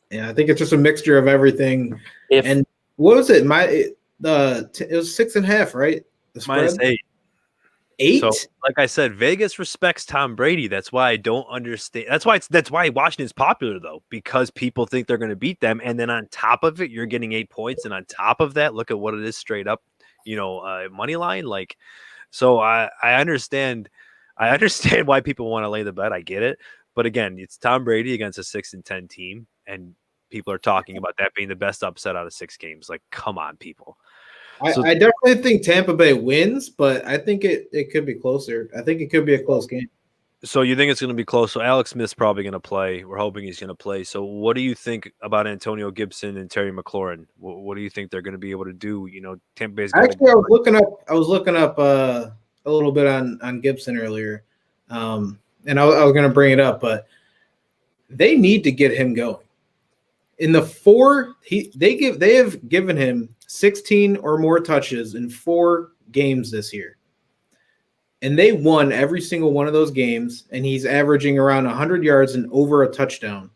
think it's just a mixture of everything. And what was it? It was 6.5, right? -8. 8? So, like I said, Vegas respects Tom Brady. That's why I don't understand. That's why Washington's popular though, because people think they're going to beat them, and then on top of it, you're getting 8 points, and on top of that, look at what it is straight up, money line. Like, so I understand. I understand why people want to lay the bet. I get it, but again, it's Tom Brady against a 6-10 team, and people are talking about that being the best upset out of 6 games. Like, come on, people. I definitely think Tampa Bay wins, but I think it could be closer. I think it could be a close game. So you think it's going to be close? So Alex Smith's probably going to play. We're hoping he's going to play. So what do you think about Antonio Gibson and Terry McLaurin? What do you think they're going to be able to do? Tampa Bay's actually. I was looking up a little bit on Gibson earlier, and I was going to bring it up, but they need to get him going. In the 4, they have given him 16 or more touches in 4 games this year. And they won every single one of those games, and he's averaging around 100 yards and over a touchdown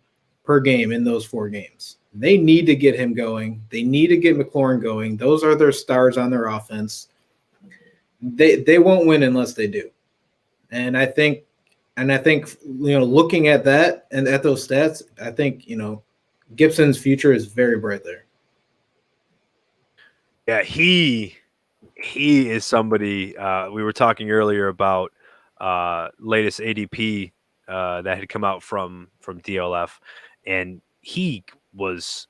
per game in those 4 games. They need to get him going. They need to get McLaurin going. Those are their stars on their offense. They won't win unless they do. And I think looking at that and at those stats, I think, Gibson's future is very bright there. Yeah, he is somebody. We were talking earlier about latest ADP that had come out from DLF, and he was,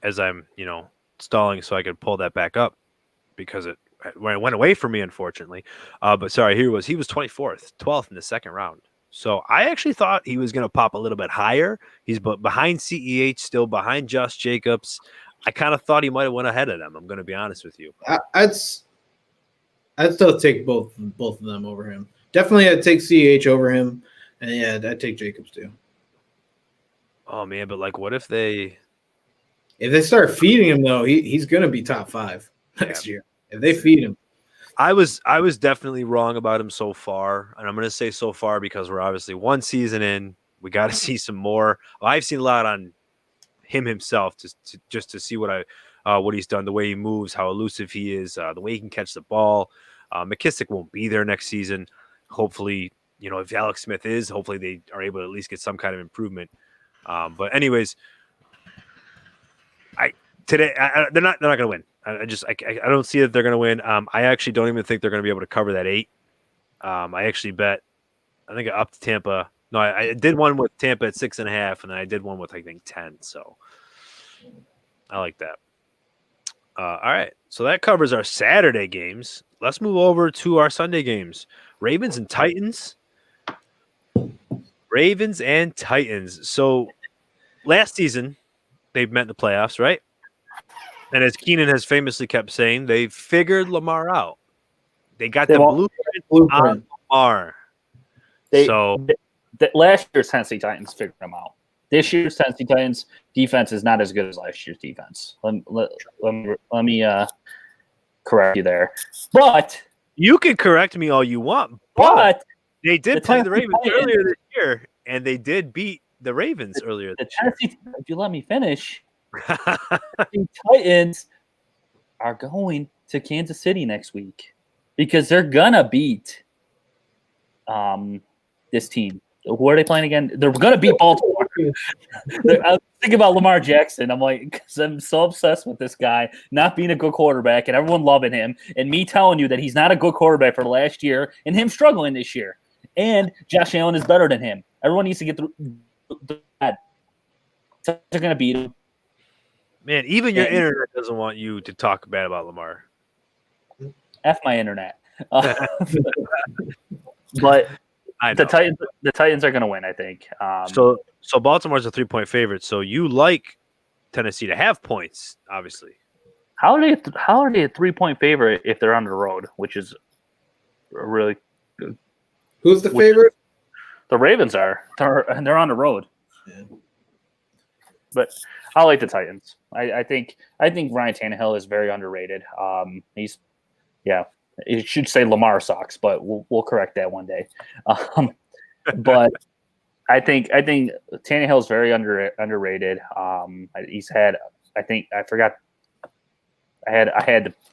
as I'm stalling so I could pull that back up because it went away from me, unfortunately. But sorry, he was 24th, 12th in the second round. So I actually thought he was going to pop a little bit higher. He's behind CEH, still behind Josh Jacobs. I kind of thought he might have went ahead of them. I'm going to be honest with you. I'd still take both of them over him. Definitely, I'd take CEH over him, and yeah, I'd take Jacobs too. Oh man, but like, what if they start feeding him though? He's going to be top 5 next year if they feed him. I was definitely wrong about him so far, and I'm going to say so far because we're obviously 1 season in. We got to see some more. Well, I've seen a lot on him himself just to see what he's done, the way he moves, how elusive he is, the way he can catch the ball. McKissick won't be there next season. Hopefully, if Alex Smith is, hopefully they are able to at least get some kind of improvement. But anyways, they're not going to win. I don't see that they're going to win. I actually don't even think they're going to be able to cover that 8. I actually bet, I think up to Tampa. No, I did one with Tampa at 6.5, and then I did one with, I think, 10. So I like that. All right. So that covers our Saturday games. Let's move over to our Sunday games. Ravens and Titans. So last season, they met in the playoffs, right? And as Keenan has famously kept saying, they figured Lamar out. They got They the won't- blueprint on Lamar. Last year's Tennessee Titans figured them out. This year's Tennessee Titans defense is not as good as last year's defense. Let me correct you there. But you can correct me all you want, but they did play the Ravens earlier this year, and they did beat the Ravens earlier this year. If you let me finish, the Titans are going to Kansas City next week because they're gonna beat this team. Who are they playing again? They're gonna beat Baltimore. I was thinking about Lamar Jackson. I'm like, because I'm so obsessed with this guy not being a good quarterback and everyone loving him, and me telling you that he's not a good quarterback for last year, and him struggling this year. And Josh Allen is better than him. Everyone needs to get through that. So they're gonna beat him. Man, even your internet doesn't want you to talk bad about Lamar. F my internet. But the Titans are going to win, I think. So Baltimore's a 3-point favorite. So you like Tennessee to have points, obviously. How are they a 3-point favorite if they're on the road, which is really good. Who's the favorite? The Ravens are. They're on the road. Yeah. But I like the Titans. I think Ryan Tannehill is very underrated. It should say Lamar sucks, but we'll correct that one day. But I think Tannehill is very underrated. He's had, I had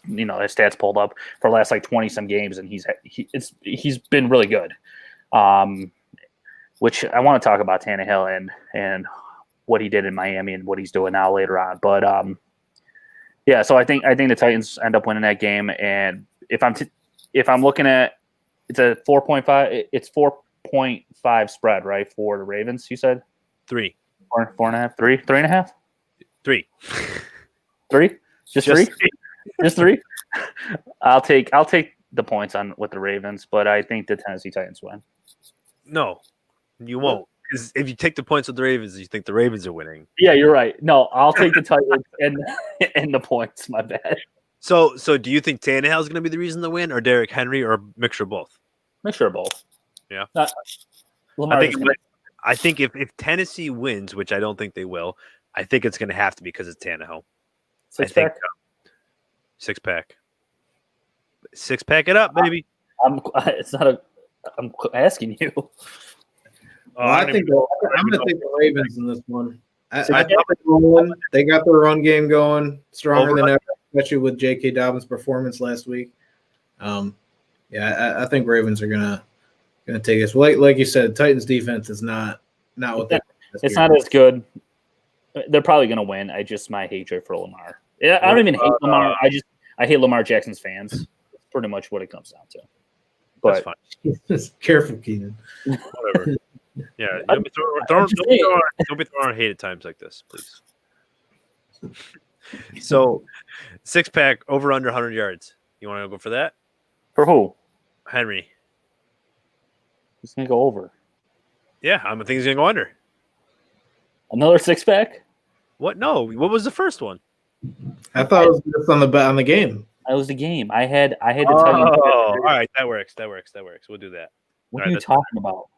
his stats pulled up for the last like 20 some games, and he's been really good. Which I want to talk about Tannehill and what he did in Miami and what he's doing now later on. But so I think the Titans end up winning that game. And if I'm looking at, it's a 4.5. It's 4.5 spread, right, for the Ravens? You said 3, 4.5, 3.5, 3, 3, just 3, just 3. I'll take the points on with the Ravens, but I think the Tennessee Titans win. No, you won't. Because if you take the points with the Ravens, you think the Ravens are winning. Yeah, you're right. No, I'll take the Titans and the points. My bad. So do you think Tannehill is going to be the reason to win, or Derrick Henry, or a mixture of both? Mixture of both. Yeah. I think if Tennessee wins, which I don't think they will, I think it's going to have to be because it's Tannehill. Six-pack? 6-pack. 6-pack it up, baby. I'm asking you. I'm going to take the Ravens in this one. They got their run game going stronger than ever, especially with J.K. Dobbins' performance last week. I think Ravens are gonna take us. Like you said, Titans defense is not what they. It's not as good. They're probably gonna win. I just my hatred for Lamar. I don't even hate Lamar. I hate Lamar Jackson's fans. That's pretty much what it comes down to. But that's fine. Careful, Keenan. Whatever. Yeah, don't be throwing hate at times like this, please. So, 6-pack over under 100 yards. You want to go for that? For who? Henry. He's gonna go over. Yeah, I think he's gonna go under. Another 6-pack? What? No. What was the first one? I thought it was just on the game. That was the game. I had to tell you. All right, that works. We'll do that. What are you talking about?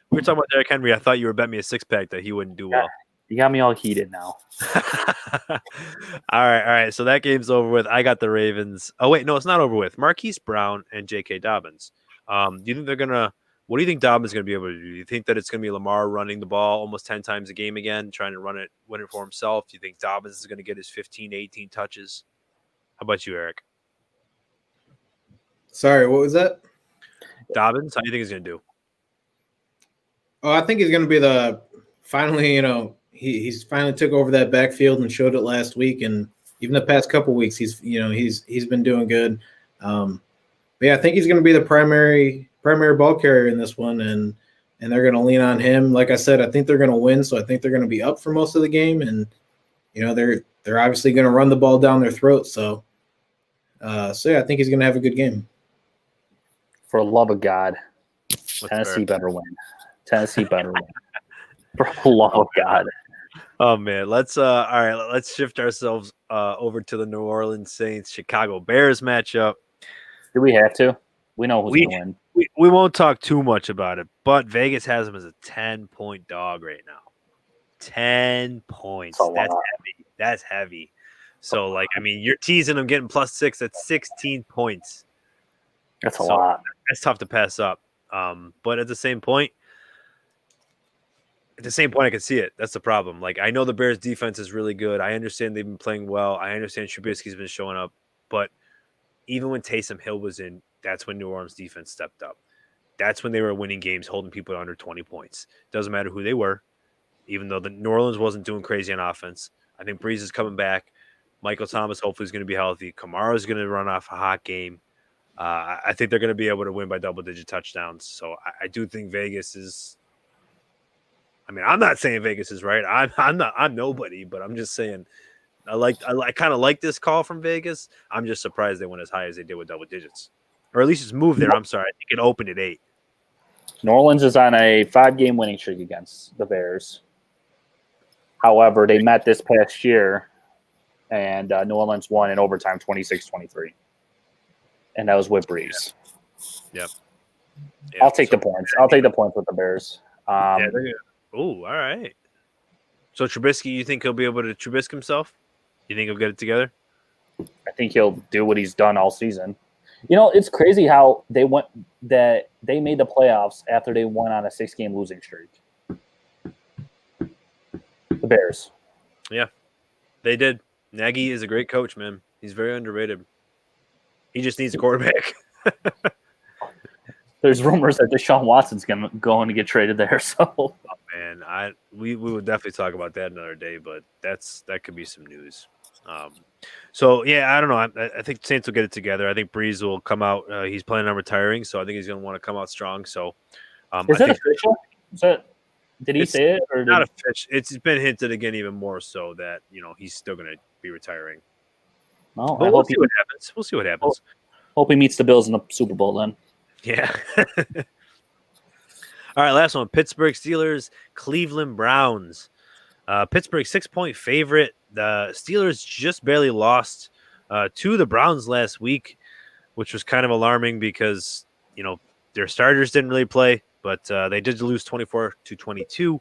We were talking about Derrick Henry. I thought you were betting me a 6-pack that he wouldn't do well. You got me all heated now. All right. So that game's over with. I got the Ravens. Oh wait, no, it's not over with. Marquise Brown and J.K. Dobbins. Do you think they're gonna? What do you think Dobbins is gonna be able to do? Do you think that it's gonna be Lamar running the ball almost 10 times a game again, trying to win it for himself? Do you think Dobbins is gonna get his 15, 18 touches? How about you, Eric? Sorry, what was that? Dobbins. How do you think he's gonna do? Oh, I think he's going to be finally, he's finally took over that backfield and showed it last week, and even the past couple weeks, he's been doing good. But yeah, I think he's going to be the primary ball carrier in this one, and they're going to lean on him. Like I said, I think they're going to win, so I think they're going to be up for most of the game, and they're obviously going to run the ball down their throat. So yeah, I think he's going to have a good game. For the love of God, Tennessee better win. Tennessee better win. For the love of God. Oh man, let's shift ourselves over to the New Orleans Saints Chicago Bears matchup. Do we have to? We know who's going to win. We won't talk too much about it, but Vegas has him as a 10-point dog right now. 10 points. That's heavy. That's heavy. So, like, I mean, you're teasing him getting +6. That's 16 points. That's a lot. That's tough to pass up. But at the same point, I can see it. That's the problem. Like, I know the Bears' defense is really good. I understand they've been playing well. I understand Trubisky's been showing up. But even when Taysom Hill was in, that's when New Orleans' defense stepped up. That's when they were winning games, holding people to under 20 points. Doesn't matter who they were. Even though the New Orleans wasn't doing crazy on offense. I think Breeze is coming back. Michael Thomas hopefully is going to be healthy. Kamara is going to run off a hot game. I think they're going to be able to win by double-digit touchdowns. So I do think Vegas is – I mean, I'm not saying Vegas is right. I'm nobody, but I'm just saying I kind of like this call from Vegas. I'm just surprised they went as high as they did with double digits. Or at least it's moved there. I'm sorry. I think it opened at 8. New Orleans is on a 5-game winning streak against the Bears. However, they met this past year, and New Orleans won in overtime 26-23. And that was with Breeze. Yep. I'll take the points. I'll take the points with the Bears. All right. So Trubisky, you think he'll be able to Trubisky himself? You think he'll get it together? I think he'll do what he's done all season. You know, it's crazy how they made the playoffs after they won on a 6-game losing streak. The Bears. Yeah, they did. Nagy is a great coach, man. He's very underrated. He just needs a quarterback. There's rumors that Deshaun Watson's going to get traded there. So, oh, man, we would definitely talk about that another day, but that could be some news. So yeah, I don't know. I think Saints will get it together. I think Breeze will come out. He's planning on retiring, so I think he's going to want to come out strong. So, is that official? Did he say it? Or not official. It's been hinted again, even more so that he's still going to be retiring. Oh, we'll see what happens. We'll see what happens. Hope he meets the Bills in the Super Bowl then. Yeah. All right, last one. Pittsburgh Steelers, Cleveland Browns. Pittsburgh 6-point favorite. The Steelers just barely lost to the Browns last week, which was kind of alarming because, their starters didn't really play, but they did lose 24-22.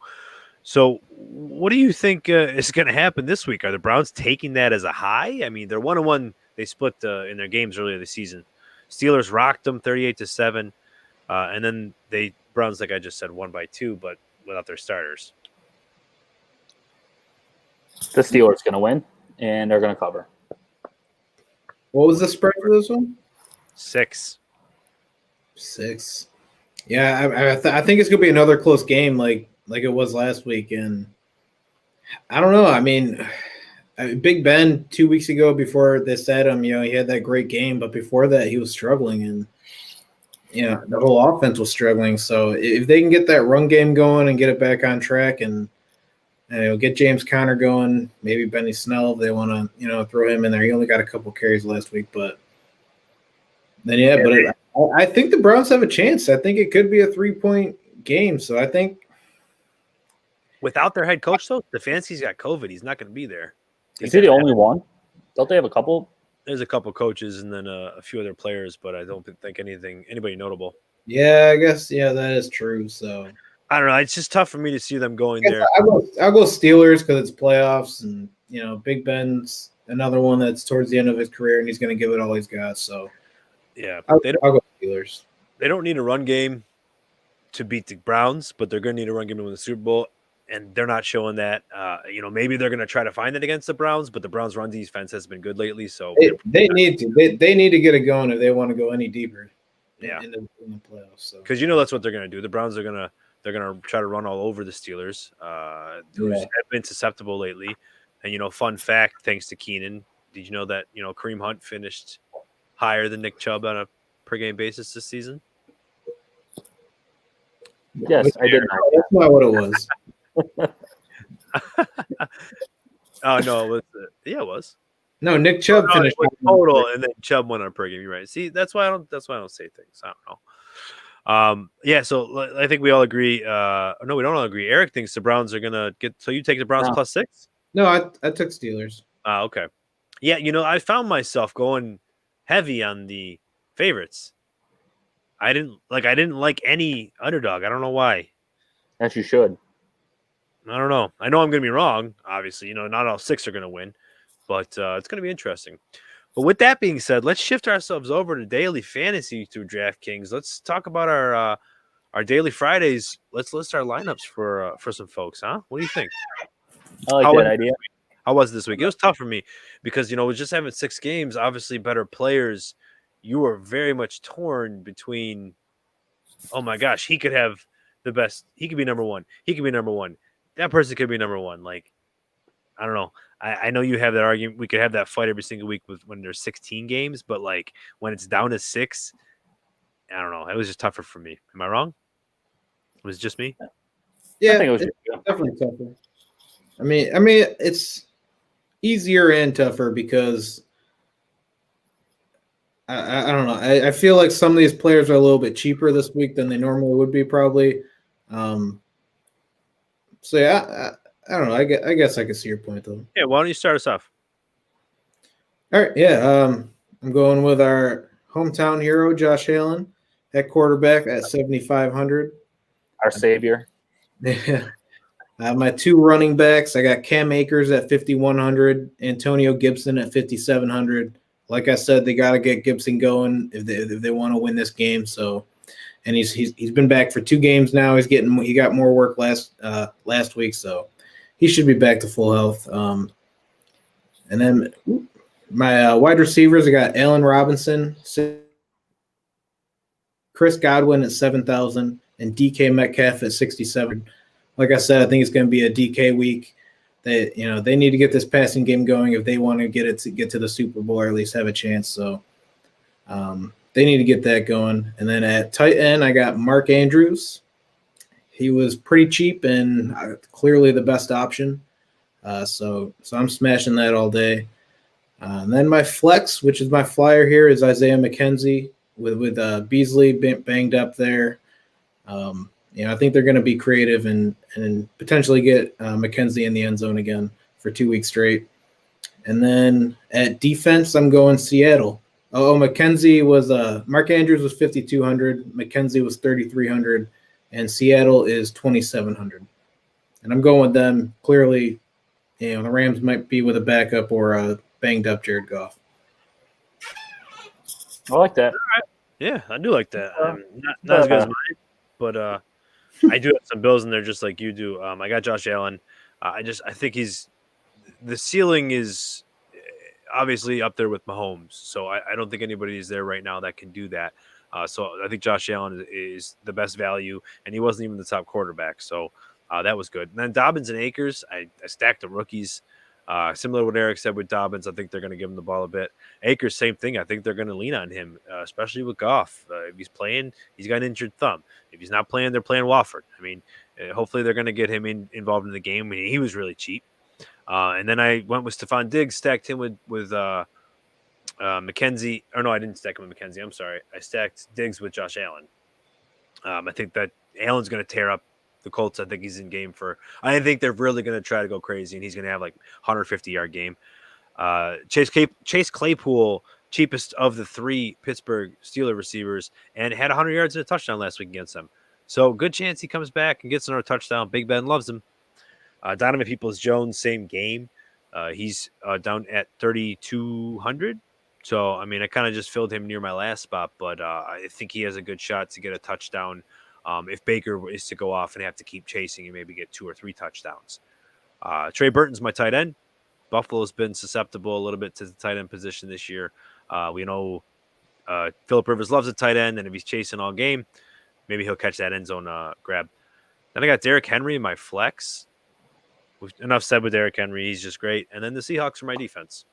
So what do you think is going to happen this week? Are the Browns taking that as a high? I mean, they're 1-1. They split in their games earlier this season. Steelers rocked them 38-7. And then Browns, like I just said, won by 2, but without their starters. The Steelers going to win, and they're going to cover. What was the spread for this one? 6. Yeah, I think it's going to be another close game like it was last week. And I don't know. I mean, Big Ben 2 weeks ago before they said him, he had that great game. But before that, he was struggling. And, the whole offense was struggling. So if they can get that run game going and get it back on track and get James Conner going, maybe Benny Snell if they want to, throw him in there. He only got a couple carries last week, but then I think the Browns have a chance. I think it could be a 3-point game. So I think without their head coach though, Stefanski's got COVID. He's not going to be there. Is he the only one? Don't they have a couple? There's a couple coaches and then a few other players, but I don't think anybody notable. Yeah, I guess that is true. So. I don't know. It's just tough for me to see them going there. I'll go Steelers because it's playoffs, and Big Ben's another one that's towards the end of his career, and he's going to give it all he's got. So, yeah, I'll go Steelers. They don't need a run game to beat the Browns, but they're going to need a run game to win the Super Bowl, and they're not showing that. Maybe they're going to try to find it against the Browns, but the Browns' run defense has been good lately. So they need to. They need to get it going if they want to go any deeper. In the playoffs. Because that's what they're going to do. The Browns are going to. They're going to try to run all over the Steelers, who's have been susceptible lately. And, fun fact, thanks to Keenan, did you know that, Kareem Hunt finished higher than Nick Chubb on a per-game basis this season? Yes, I did. That's not what it was. Oh, no, it was. Yeah, it was. No, Nick Chubb finished total, and then Chubb won on a per-game. You're right. See, that's why I don't say things. I don't know. So I think we all agree. No, we don't all agree. Eric thinks the Browns are gonna get. So you take the Browns +6? No, I took Steelers. Okay. Yeah, I found myself going heavy on the favorites. I didn't like any underdog. I don't know why. As you should. I don't know. I know I'm going to be wrong. Obviously, not all 6 are going to win, but it's going to be interesting. But with that being said, let's shift ourselves over to daily fantasy through DraftKings. Let's talk about our daily Fridays. Let's list our lineups for some folks, huh? What do you think? I like that idea. How was it this week? It was tough for me because with just having 6 games, obviously better players. You were very much torn between. Oh my gosh, he could have the best. He could be number one. He could be number one. That person could be number one. Like, I don't know. I know you have that argument. We could have that fight every single week when there's 16 games, but like when it's down to 6, I don't know. It was just tougher for me. Am I wrong? Was it just me? Yeah, I think it was definitely tougher. I mean, it's easier and tougher because I don't know. I feel like some of these players are a little bit cheaper this week than they normally would be, probably. So yeah, I don't know. I guess I can see your point though. Yeah. Why don't you start us off? All right. Yeah. I'm going with our hometown hero, Josh Allen, at quarterback at 7,500. Our savior. Yeah. My 2 running backs, I got Cam Akers at 5,100, Antonio Gibson at 5,700. Like I said, they got to get Gibson going if they want to win this game. So, and he's been back for 2 games now. He got more work last week, so he should be back to full health. And then my wide receivers, I got Allen Robinson, Chris Godwin at 7,000, and DK Metcalf at 6,700. Like I said, I think it's going to be a DK week. They need to get this passing game going if they want to get to the Super Bowl or at least have a chance. So they need to get that going. And then at tight end, I got Mark Andrews. He was pretty cheap and clearly the best option. So I'm smashing that all day. And then my flex, which is my flyer here, is Isaiah McKenzie with Beasley banged up there. I think they're going to be creative and potentially get McKenzie in the end zone again for 2 weeks straight. And then at defense, I'm going Seattle. McKenzie was Mark Andrews was 5,200, McKenzie was 3,300, and Seattle is 2,700. And I'm going with them. Clearly, the Rams might be with a backup or a banged up Jared Goff. I like that. Yeah, I do like that. Not as good as mine, but I do have some Bills in there just like you do. I got Josh Allen. I think the ceiling is obviously up there with Mahomes. So I don't think anybody is there right now that can do that. So I think Josh Allen is the best value, and he wasn't even the top quarterback. So that was good. And then Dobbins and Akers, I stacked the rookies. Similar to what Eric said with Dobbins, I think they're going to give him the ball a bit. Akers, same thing. I think they're going to lean on him, especially with Goff. If he's playing, he's got an injured thumb. If he's not playing, they're playing Wofford. I mean, hopefully they're going to get him involved in the game. I mean, he was really cheap. And then I went with Stephon Diggs, stacked him with McKenzie. Or no, I didn't stack him with McKenzie. I'm sorry. I stacked Diggs with Josh Allen. I think that Allen's going to tear up the Colts. I think he's in game I think they're really going to try to go crazy, and he's going to have like 150-yard game. Chase Claypool, cheapest of the 3 Pittsburgh Steelers receivers, and had 100 yards and a touchdown last week against them. So good chance he comes back and gets another touchdown. Big Ben loves him. Donovan Peoples-Jones, same game. He's down at 3,200. So, I mean, I kind of just filled him near my last spot, but I think he has a good shot to get a touchdown. If Baker is to go off and have to keep chasing and maybe get 2 or 3 touchdowns. Trey Burton's my tight end. Buffalo's been susceptible a little bit to the tight end position this year. We know Phillip Rivers loves a tight end, and if he's chasing all game, maybe he'll catch that end zone grab. Then I got Derrick Henry in my flex. Enough said with Derrick Henry. He's just great. And then the Seahawks are my defense.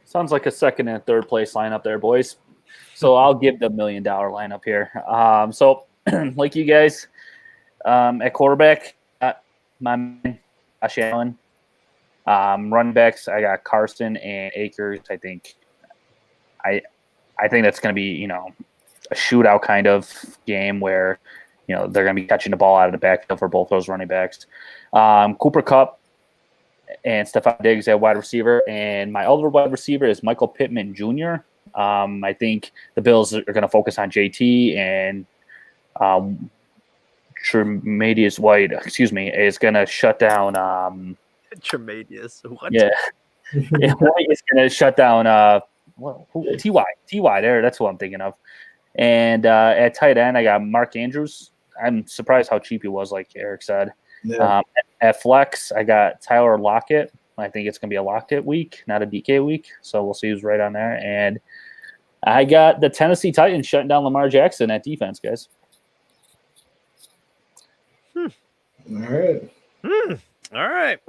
Sounds like a second and third place lineup there, boys. So I'll give the $1 million lineup here. So like you guys, at quarterback, my man, Josh Allen. Running backs, I got Carson and Akers. I think that's going to be, a shootout kind of game where, they're going to be catching the ball out of the backfield for both those running backs. Cooper Kupp and Stephon Diggs at wide receiver. And my other wide receiver is Michael Pittman Jr. I think the Bills are going to focus on JT and Tremadius White, is going to shut down. Tremadius. What? Yeah, White is going to shut down. Ty there. That's who I'm thinking of. And at tight end, I got Mark Andrews. I'm surprised how cheap he was, like Eric said. Yeah. At flex, I got Tyler Lockett. I think it's going to be a Lockett week, not a DK week. So we'll see who's right on there. And I got the Tennessee Titans shutting down Lamar Jackson at defense, guys. All right. All right.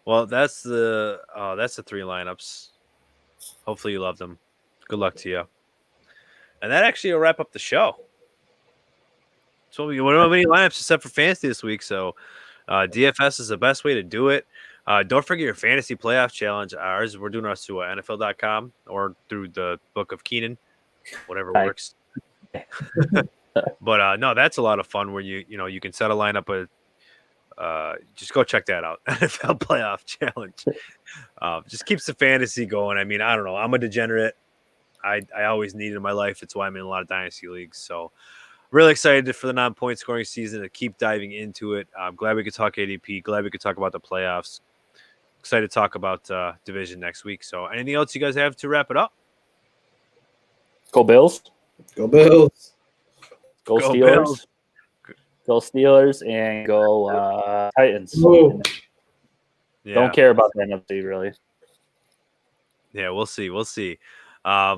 Well, that's the 3 lineups. Hopefully you love them. Good luck to you. And that actually will wrap up the show. So we don't have any lineups except for fantasy this week. So DFS is the best way to do it. Don't forget your fantasy playoff challenge. We're doing ours through NFL.com or through the Book of Keenan, whatever works. But no, that's a lot of fun where you can set a lineup. Just go check that out. NFL playoff challenge. Just keeps the fantasy going. I mean, I don't know. I'm a degenerate. I always need it in my life. It's why I'm in a lot of dynasty leagues. So really excited for the non-point scoring season to keep diving into it. I'm glad we could talk ADP. Glad we could talk about the playoffs. Excited to talk about division next week. So anything else you guys have to wrap it up? Go Bills. Go Bills. Go Steelers. Bills. Go Steelers and go Titans. Yeah. Don't care about the NFC, really. Yeah, we'll see. Don't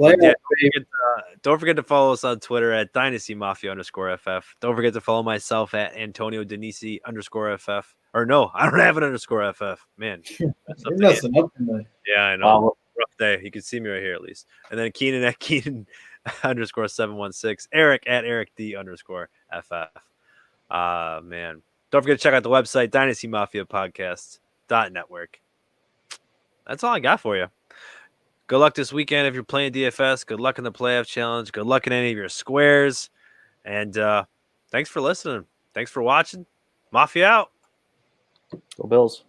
forget to follow us on Twitter at Dynasty Mafia _FF. Don't forget to follow myself at Antonio Denisi _FF. Or no, I don't have an _FF. Man, You're messing up tonight. yeah, I know. Rough day. You can see me right here at least. And then Keenan at Keenan _716. Eric at Eric D _FF. Man. Don't forget to check out the website, dynastymafiapodcast.network. That's all I got for you. Good luck this weekend if you're playing DFS. Good luck in the playoff challenge. Good luck in any of your squares. And thanks for listening. Thanks for watching. Mafia out. Go Bills.